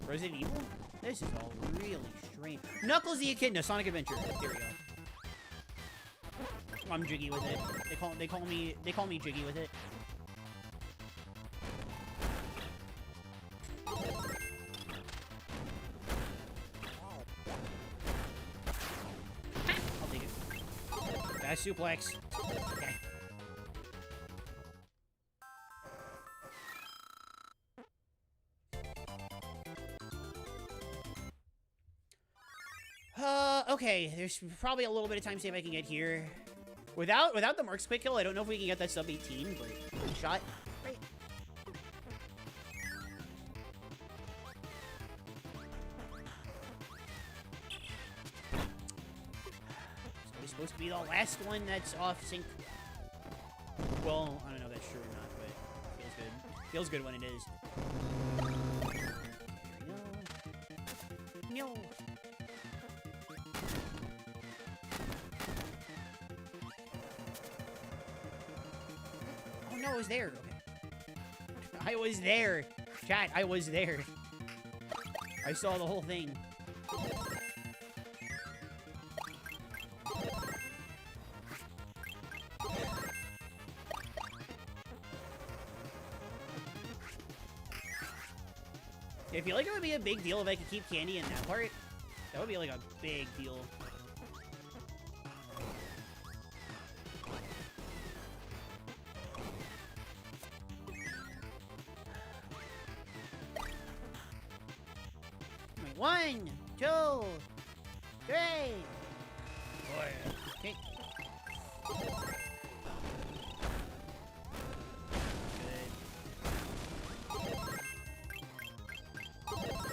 Speaker 1: Resident Evil? This is all really strange. Knuckles the Echidna, Sonic Adventure. There we go. I'm jiggy with it. They call me jiggy with it. I'll take it. Fast suplex. Okay. Okay, there's probably a little bit of time save I can get here. Without the Marks quick kill, I don't know if we can get that sub 18, but good shot. Right. So it's supposed to be the last one that's off sync. Well, I don't know if that's true or not, but it feels good. Feels good when it is. There we go. No. No, I was there. Okay. I was there. Chat, I was there. I saw the whole thing. I feel like it would be a big deal if I could keep Candy in that part. That would be like a big deal. One, two, three. Four. Okay. Good.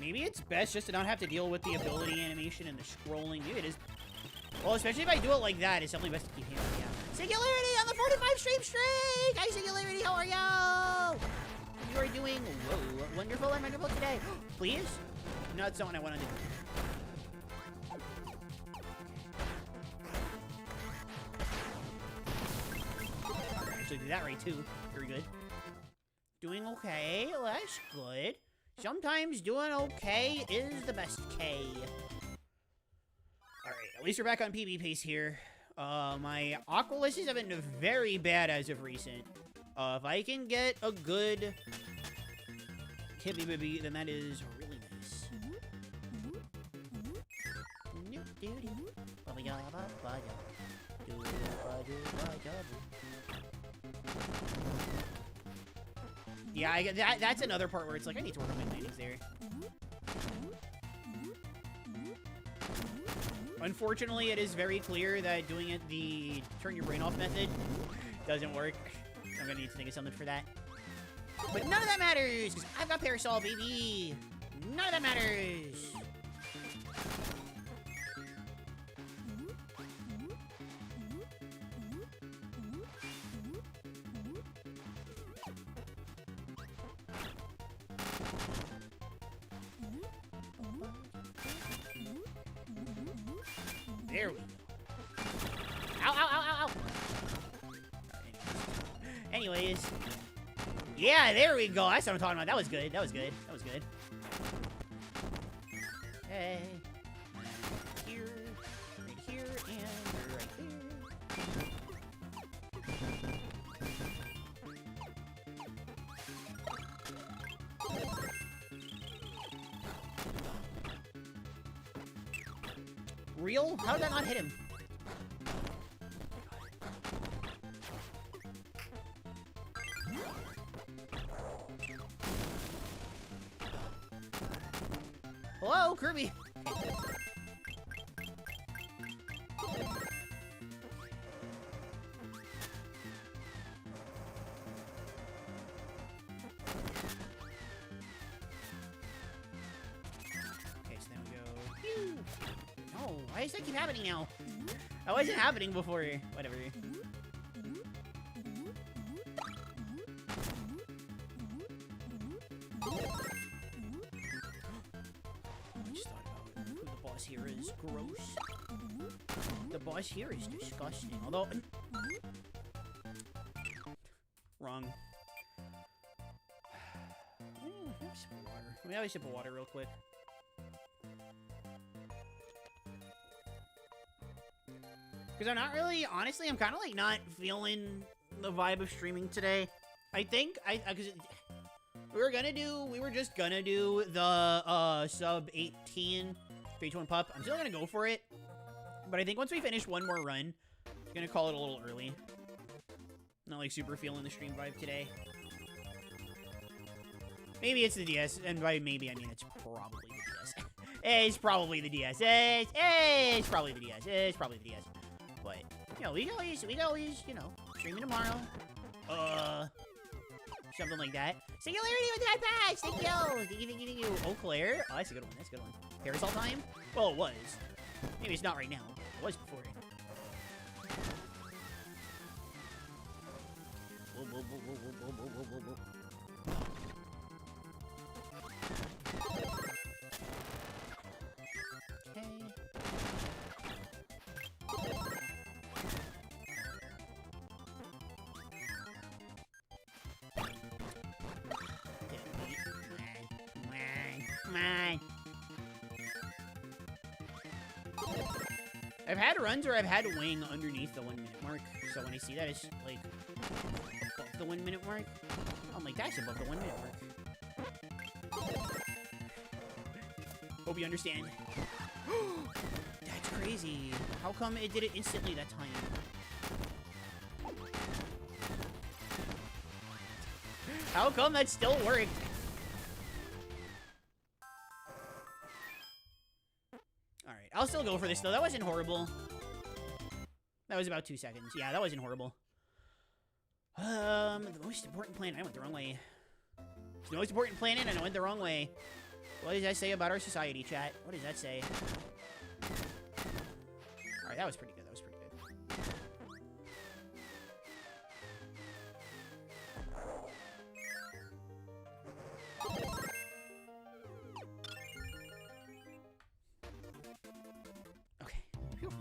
Speaker 1: Maybe it's best just to not have to deal with the ability animation and the scrolling. Maybe it is. Well, especially if I do it like that, it's definitely best to keep hands down. Singularity on the 45 stream streak! Hi, Singularity, how are you? You are doing wonderful and wonderful today. Please? No, that's not what I want to do. Actually, did that right too. Very good. Doing okay. Well, that's good. Sometimes doing okay is the best K. Alright, at least we're back on PB pace here. My Aqualysts have been very bad as of recent. If I can get a good Hippie Bibby, then that is really nice. Yeah, I get that. That's another part where it's like I need to work on my landings there. Unfortunately, it is very clear that doing it the turn your brain off method doesn't work. I'm gonna need to think of something for that. But none of that matters, because I've got Parasol, baby! None of that matters! There we go. Ow, ow, ow, ow, ow! Anyways. Yeah, there we go. That's what I'm talking about. That was good. That was good. That was good. Hey. Here. Right here. And right there. Real? How did that not hit him? Hello, Kirby. Okay, so then we go. Phew. No, why does that keep happening now? That wasn't happening before. Whatever. Here is gross. The boss here is disgusting. Although, wrong. Have a sip of water. Let me have a sip of water real quick. Because I'm not really, honestly, I'm kind of like not feeling the vibe of streaming today. I think because we were just gonna do the sub 18. 3-2-1 pup. I'm still gonna go for it, but I think once we finish one more run, I'm gonna call it a little early. Not like super feeling the stream vibe today. Maybe it's the DS, and by maybe I mean it's probably the DS. It's probably the DS. It's probably the DS. It's probably the DS. But you know, we can always, you know, streaming tomorrow. Something like that. Singularity with that patch! Thank you! Thank you. Oh, Claire. Oh, that's a good one. That's a good one. Parasol time? Well, it was. Maybe it's not right now. It was before. Whoa, whoa, whoa, whoa, whoa, whoa, whoa, whoa, whoa. I've had runs where I've had wing underneath the 1 minute mark, so when I see that it's like above the 1 minute mark, I'm like, that's above the 1 minute mark. Hope you understand. That's crazy. How come it did it instantly that time? How come that still worked? Alright, I'll still go for this, though. That wasn't horrible. That was about 2 seconds. Yeah, that wasn't horrible. The most important planet. I went the wrong way. It's the most important planet, and I went the wrong way. What does that say about our society, chat? What does that say? Alright, that was pretty good. That was pretty good. Okay. Phew.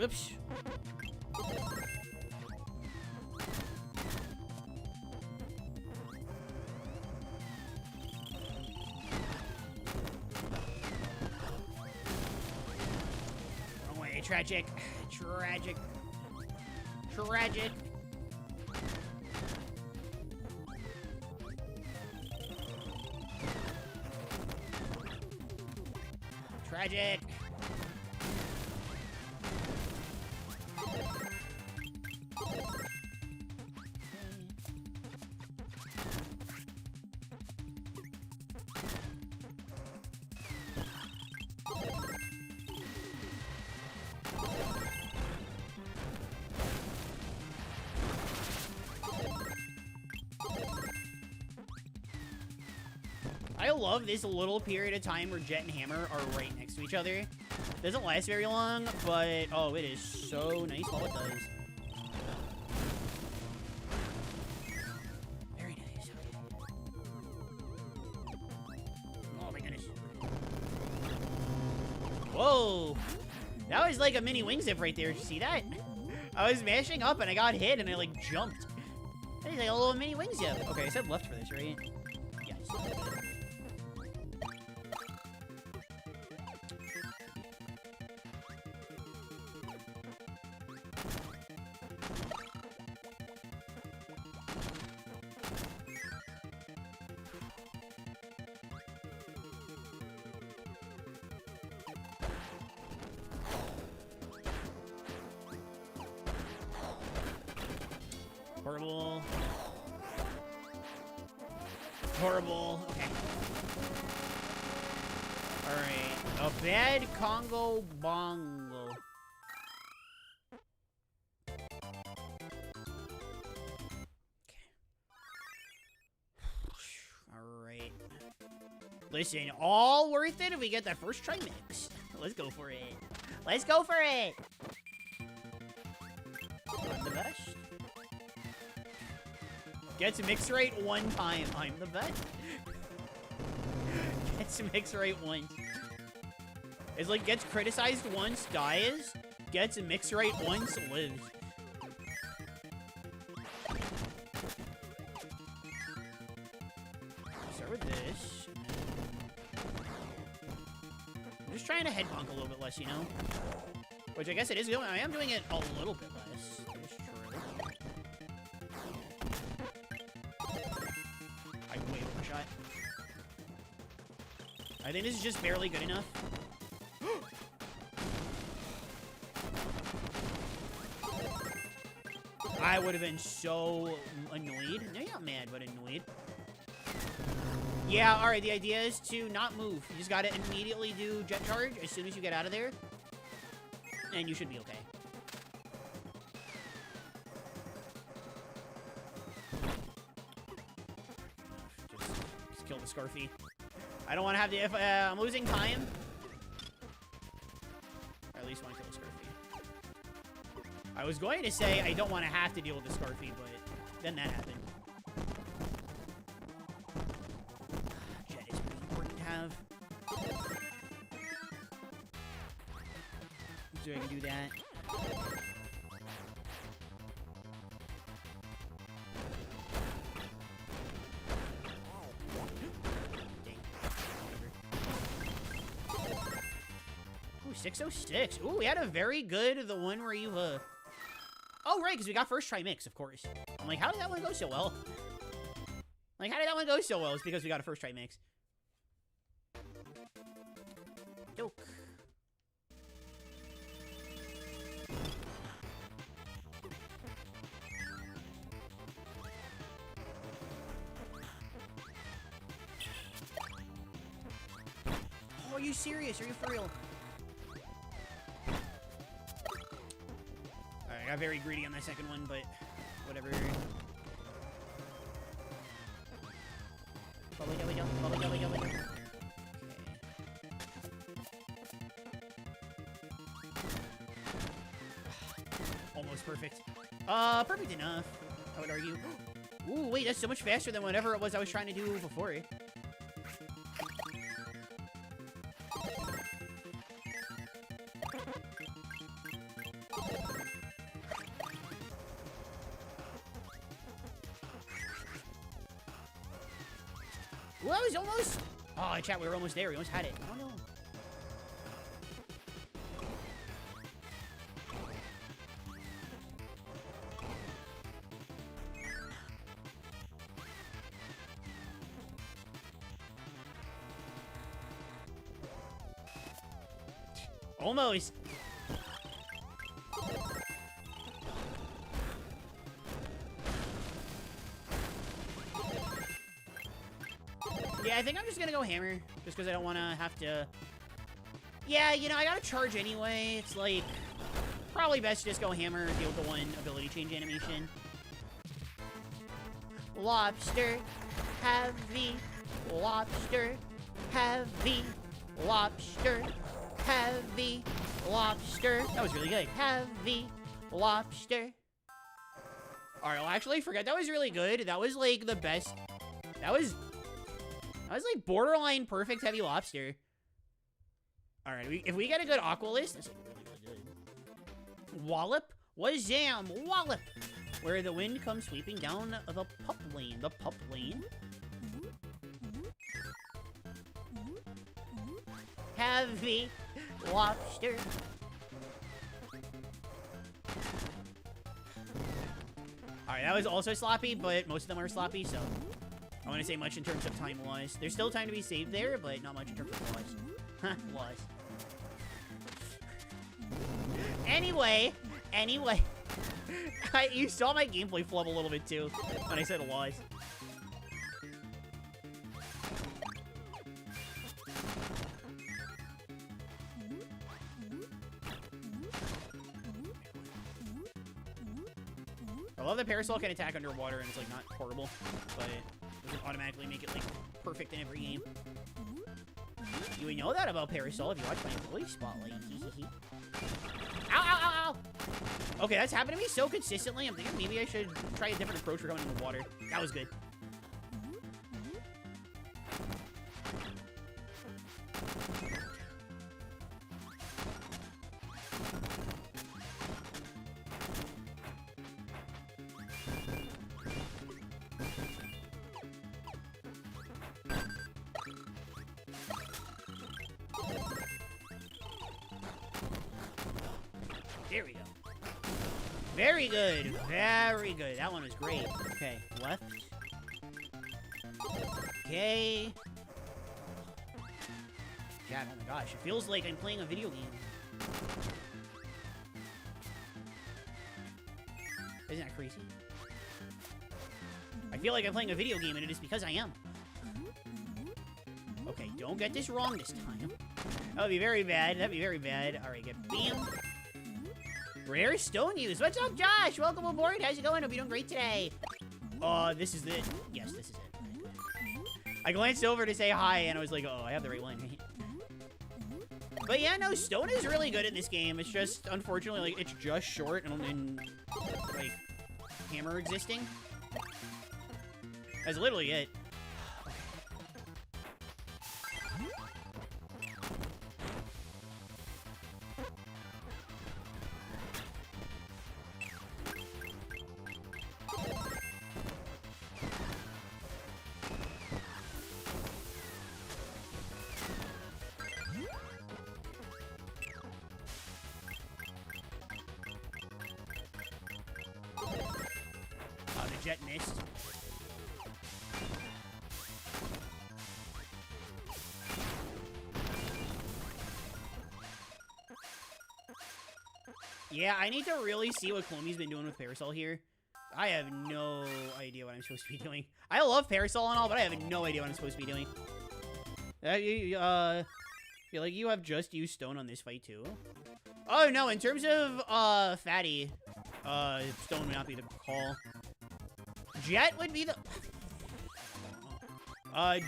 Speaker 1: Oops. Wrong way. Tragic. Tragic. Tragic. Tragic. I love this little period of time where Jet and Hammer are right next to each other. Doesn't last very long, but oh, it is so nice while it does. Very nice. Oh my goodness. Whoa. That was like a mini wing zip right there. Did you see that? I was mashing up and I got hit and I like jumped. That is like a little mini wing zip. Okay, I said left for this, right? Yes. Horrible. Horrible. Okay. Alright. A bad Congo bongo. Okay. Alright. Listen, all worth it if we get that first try mix. Let's go for it. Let's go for it. I'm the best. Gets mix rate one time. I'm the best. Gets mix rate once. It's like gets criticized once, dies. Gets mix rate once, lives. Start with this. I'm just trying to head bonk a little bit less, you know? Which I guess it is doing. I am doing it a little bit less. It's true. I way overshot. I think this is just barely good enough. I would have been so annoyed. No, you're not mad, but annoyed. Yeah, alright, the idea is to not move. You just gotta immediately do jet charge as soon as you get out of there. And you should be okay. Just kill the Scarfy. I don't want to have to, if I'm losing time. Or at least want to kill the Scarfy. I was going to say I don't want to have to deal with the Scarfy, but then that happened. Jet is pretty important to have. So I can do that. Ooh, 606. Ooh, we had a very good, the one where you, oh, right, because we got first try mix, of course. I'm like, how did that one go so well? Like, how did that one go so well? It's because we got a first try mix. Doke. Oh, are you serious? Are you for real? Alright, I got very greedy on that second one, but whatever. Probably perfect. Perfect enough, I would argue. Ooh, wait, that's so much faster than whatever it was I was trying to do before. Ooh, I was almost... Oh, chat, we were almost there. We almost had it. Oh, no. Almost. Yeah, I think I'm just gonna go hammer, just because I don't want to have to... Yeah, you know, I gotta charge anyway. It's like, probably best to just go hammer, deal with the one ability change animation. Lobster, heavy, lobster, heavy, lobster, heavy, lobster. That was really good. Heavy, lobster. Alright, well, actually, forget that was really good. That was, like, the best. That was like, borderline perfect heavy lobster. Alright, if we get a good aqua list, that's, like, really good. Wallop? Wazam! Wallop! Where the wind comes sweeping down the pup lane. The pup lane? Heavy lobster. Alright, that was also sloppy, but most of them are sloppy, so I want to say much in terms of time loss. There's still time to be saved there, but not much in terms of loss. Huh, loss. Anyway. You saw my gameplay flub a little bit, too, when I said loss. I love that Parasol can attack underwater and it's, like, not horrible, but it doesn't automatically make it, like, perfect in every game. You would know that about Parasol if you watch my ability spotlight. Ow, ow, ow, ow! Okay, that's happened to me so consistently, I'm thinking maybe I should try a different approach for going in the water. That was good. There we go. Very good. Very good. That one was great. Okay, left. Okay. God, oh my gosh. It feels like I'm playing a video game. Isn't that crazy? I feel like I'm playing a video game, and it is because I am. Okay, don't get this wrong this time. That would be very bad. That'd be very bad. All right, get bam. Rare stone use. What's up, Josh? Welcome aboard. How's it going? Hope you're doing great today. This is it. Yes, this is it. I glanced over to say hi, and I was like, oh, I have the right one. But yeah, no, stone is really good in this game. It's just, unfortunately, like, it's just short and like, hammer existing. That's literally it. Jet missed. Yeah, I need to really see what Clomi's been doing with Parasol here. I have no idea what I'm supposed to be doing. I love Parasol and all, but I have no idea what I'm supposed to be doing. Feel like you have just used stone on this fight too. Oh no, in terms of fatty, stone would not be the call. Jet would be the...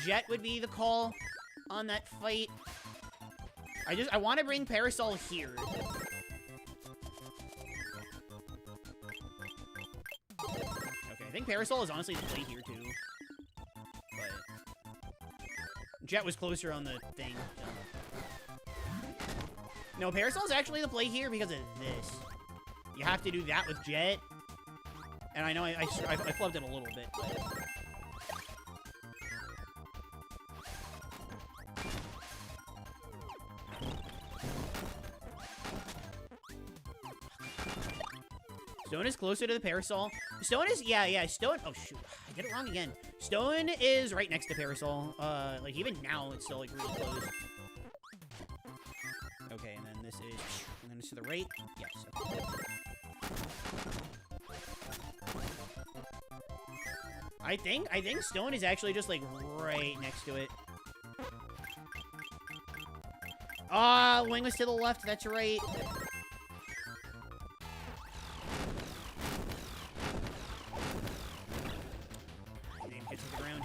Speaker 1: Jet would be the call on that fight. I want to bring Parasol here. think Parasol is honestly the play here, too. But Jet was closer on the thing. So. No, Parasol is actually the play here because of this. You have to do that with Jet. And I know I flubbed it a little bit, but... Stone is closer to the Parasol. Stone is, yeah, Stone, oh shoot, I get it wrong again. Stone is right next to Parasol. Like even now, it's still like really close. Okay, and then this is, and then it's to the right. Yes. Okay. I think Stone is actually just like right next to it. Wing was to the left. That's right. Name hits the ground.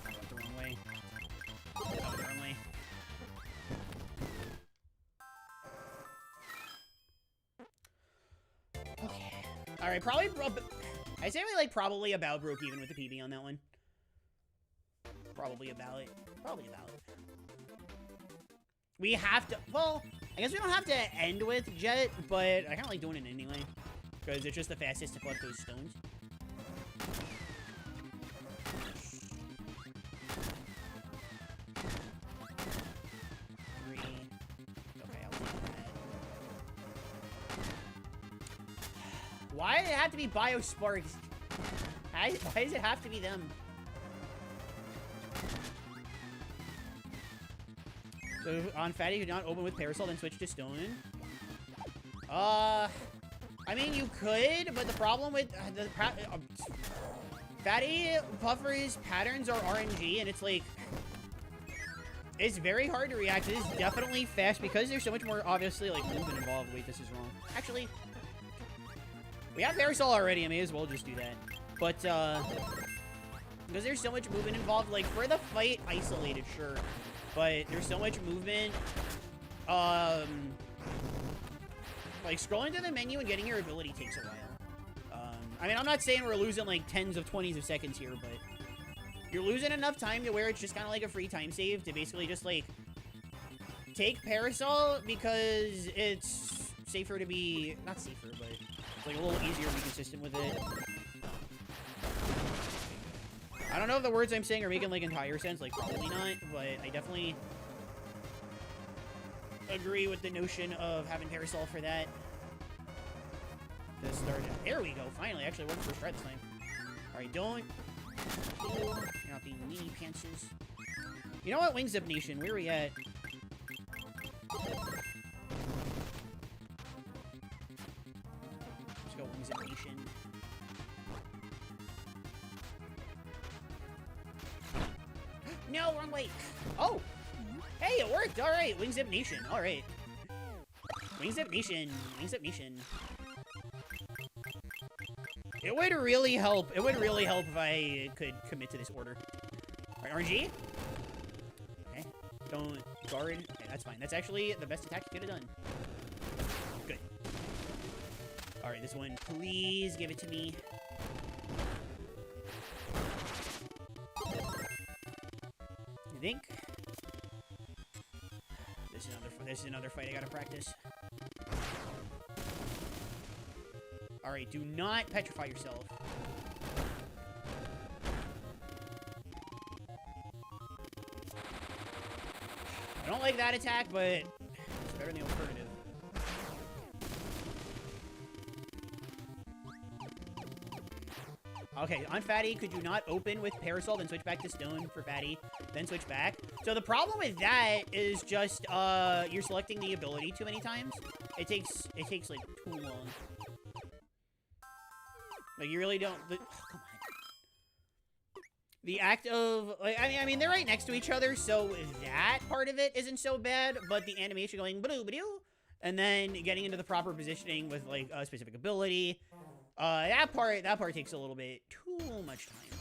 Speaker 1: I went the wrong way. I went the wrong way. Okay. All right, probably. I say we like probably about broke even with the PB on that one. Probably about it. Probably about it. We have to. Well, I guess we don't have to end with Jet, but I kind of like doing it anyway because it's just the fastest to collect those stones. Why does it have to be Biosparks? Why does it have to be them? So on Fatty, you do not open with Parasol, then switch to Stone. I mean, you could, but the problem with the Fatty Puffer's patterns are RNG, and it's like... It's very hard to react. It is definitely fast because there's so much more, obviously, like, movement involved. Wait, this is wrong. Actually... We have Parasol already, I may as well just do that. But, because there's so much movement involved, like, for the fight, isolated, sure. But there's so much movement, like, scrolling through the menu and getting your ability takes a while. I mean, I'm not saying we're losing, like, 10s of 20s of seconds here, but you're losing enough time to where it's just kind of like a free time save to basically just, like, take Parasol because it's safer to be, not safer, but... It's like a little easier to be consistent with it. I don't know if the words I'm saying are making like entire sense, like probably not, but I definitely agree with the notion of having Parasol for that. To start. There we go, finally. Actually worked first try this time. Alright, don't. You're not being weenie pantses. You know what, Wings Up Nation, where are we at? Nation. No, wrong way. Oh, hey, it worked. All right, Wings Up Nation. All right, Wings Up Nation. Wings Up Nation. It would really help. It would really help if I could commit to this order. All right, RNG. Okay, don't guard. Okay, that's fine. That's actually the best attack you could have done. Good. All right, this one, please give it to me. I think this is another fight I gotta practice. All right, do not petrify yourself. I don't like that attack, but it's better than the alternative. Okay, on Fatty, could you not open with Parasol, then switch back to Stone for Fatty, then switch back? So the problem with that is just, you're selecting the ability too many times. It takes like, too long. Like, you really don't, oh, come on. The act of, like, I mean, they're right next to each other, so that part of it isn't so bad, but the animation going, ba-doo, and then getting into the proper positioning with, like, a specific ability, that part takes a little bit too much time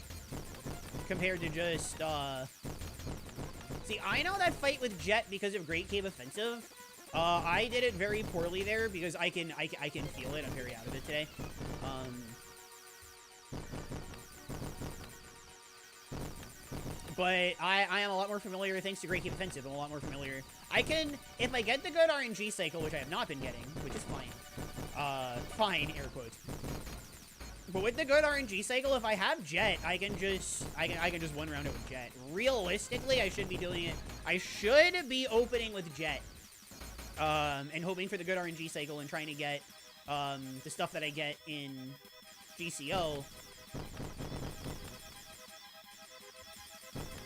Speaker 1: compared to just, see, I know that fight with Jet because of Great Cave Offensive, I did it very poorly there because I can feel it. I'm very out of it today. But I am a lot more familiar, thanks to Great Keep Offensive, I'm a lot more familiar. I can, if I get the good RNG cycle, which I have not been getting, which is fine. Fine, air quotes. But with the good RNG cycle, if I have Jet, I can just one round it with Jet. Realistically, I should be doing it. I should be opening with Jet. And hoping for the good RNG cycle and trying to get the stuff that I get in GCO.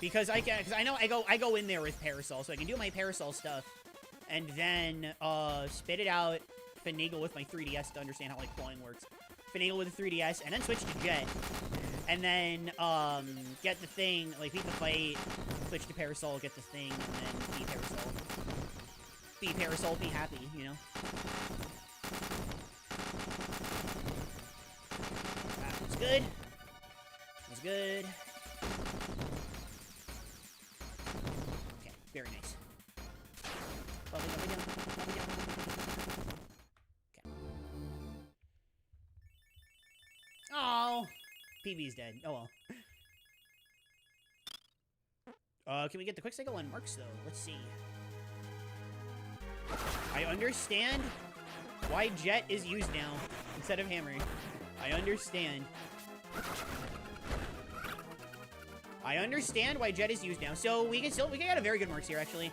Speaker 1: Because I know I go in there with Parasol, so I can do my Parasol stuff, and then spit it out, finagle with my 3DS to understand how like clawing works, finagle with the 3DS, and then switch to Jet, and then get the thing, like beat the fight, switch to Parasol, get the thing, and then beat Parasol. Be Parasol, be happy, you know. That was good. That was good. Very nice. Bubbly down. Okay. Oh, PB's dead. Oh well. Can we get the quick cycle on Marks though? Let's see. I understand why Jet is used now instead of Hammer. I understand. I understand why Jet is used now. So we can get a very good Marks here, actually.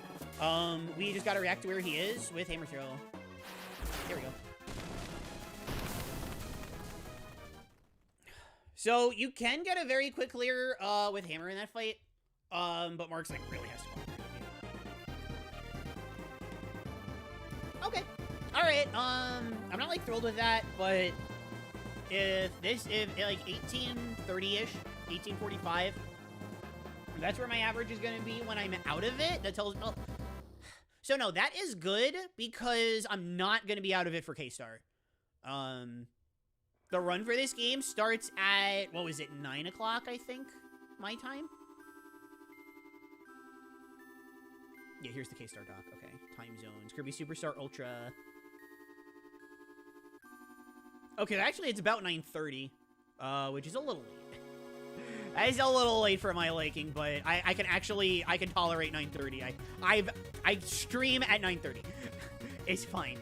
Speaker 1: We just gotta react to where he is with Hammer Throw. There we go. So you can get a very quick clear with Hammer in that fight. But Marks like really has to go. Okay. Alright, I'm not like thrilled with that, but if like 1830-ish, 1845, that's where my average is going to be when I'm out of it. That tells me... Oh. So, no, that is good because I'm not going to be out of it for K-Star. The run for this game starts at, what was it, 9 o'clock, I think, my time? Yeah, here's the K-Star doc. Okay, time zones. Kirby Superstar Ultra. Okay, actually, it's about 9:30, which is a little late. That is a little late for my liking, but I can tolerate 9:30. I stream at 9:30. It's fine.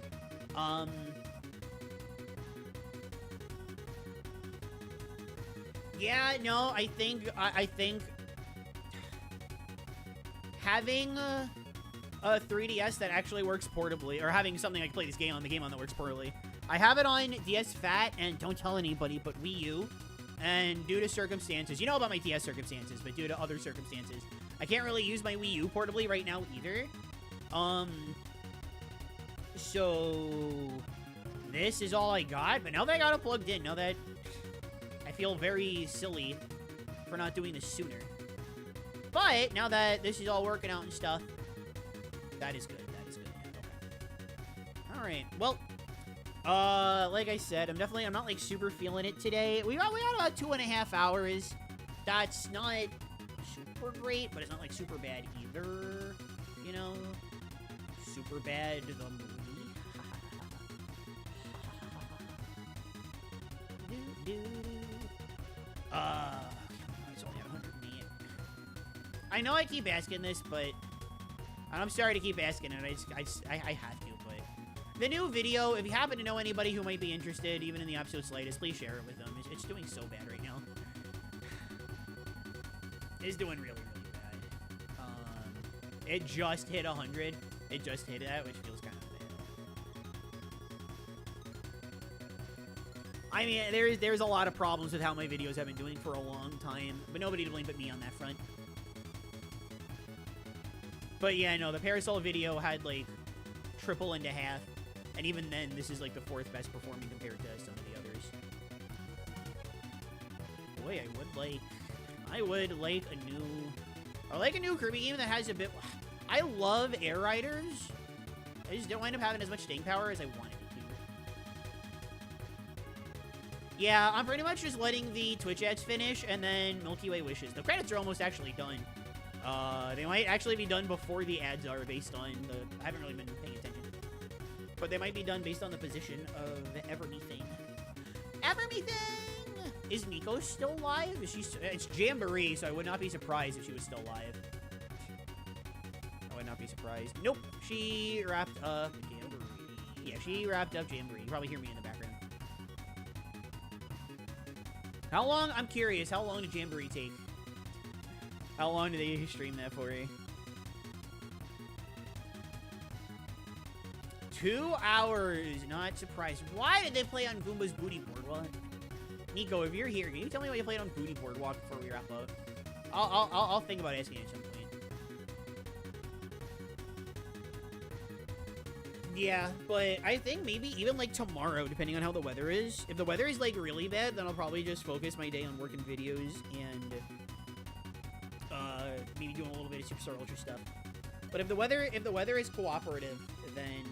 Speaker 1: Yeah, no, I think having a 3DS that actually works portably, or having something I can play this game on, the game on that works portably. I have it on DS Fat, and don't tell anybody, but Wii U. And due to circumstances, you know about my DS circumstances, but due to other circumstances, I can't really use my Wii U portably right now either. So this is all I got, but now that I got it plugged in, now that I feel very silly for not doing this sooner. But now that this is all working out and stuff, that is good. That is good. Okay. All right. Well, like I said, I'm not like super feeling it today. We got about 2.5 hours. That's not super great, but it's not like super bad either. You know, super bad the movie. It's only 108. I know I keep asking this, but I'm sorry to keep asking it. I have to. The new video, if you happen to know anybody who might be interested, even in the absolute slightest, please share it with them. It's doing so bad right now. It's doing really, really bad. It just hit 100. It just hit that, which feels kind of bad. I mean, there's a lot of problems with how my videos have been doing for a long time, but nobody to blame but me on that front. But yeah, no, the Parasol video had like triple into half. And even then, this is like the 4th best performing compared to some of the others. Boy, I would like a new Kirby game that has a bit... I love Air Riders. I just don't wind up having as much staying power as I wanted it to. Yeah, I'm pretty much just letting the Twitch ads finish and then Milky Way wishes. The credits are almost actually done. They might actually be done before the ads are based on the... I haven't really been paying attention. But they might be done based on the position of everything. Everything! Is Nico still live? It's Jamboree, so I would not be surprised if she was still live. I would not be surprised. Nope. She wrapped up Jamboree. Yeah, she wrapped up Jamboree. You probably hear me in the background. How long? I'm curious. How long did Jamboree take? How long did they stream that for you? 2 hours. Not surprised. Why did they play on Goomba's booty board? What? Nico, if you're here, can you tell me why you played on booty board walk before we wrap up? I'll think about asking you at some point. Yeah, but I think maybe even like tomorrow, depending on how the weather is. If the weather is like really bad, then I'll probably just focus my day on working videos and maybe doing a little bit of Superstar Ultra stuff. But if the weather is cooperative, then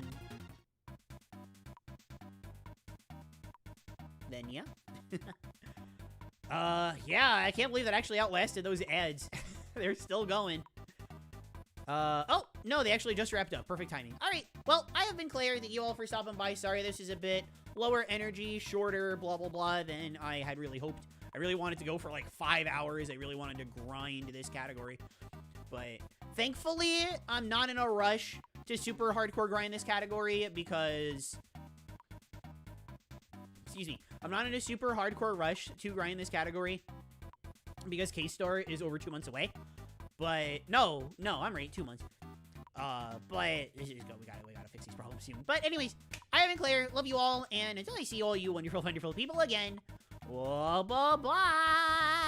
Speaker 1: yeah. Yeah, I can't believe that actually outlasted those ads. They're still going. Oh, no, they actually just wrapped up. Perfect timing. All right, well, I have been Claire. Thank you all for stopping by. Sorry, this is a bit lower energy, shorter, blah, blah, blah, than I had really hoped. I really wanted to go for like 5 hours. I really wanted to grind this category. But thankfully, I'm not in a rush to super hardcore grind this category because... Excuse me. I'm not in a super hardcore rush to grind this category because K-Star is over 2 months away. But no, I'm right, 2 months. But this is good. We gotta fix these problems soon. But anyways, I have been Claire. Love you all, and until I see all you wonderful, wonderful people again. Bye bye.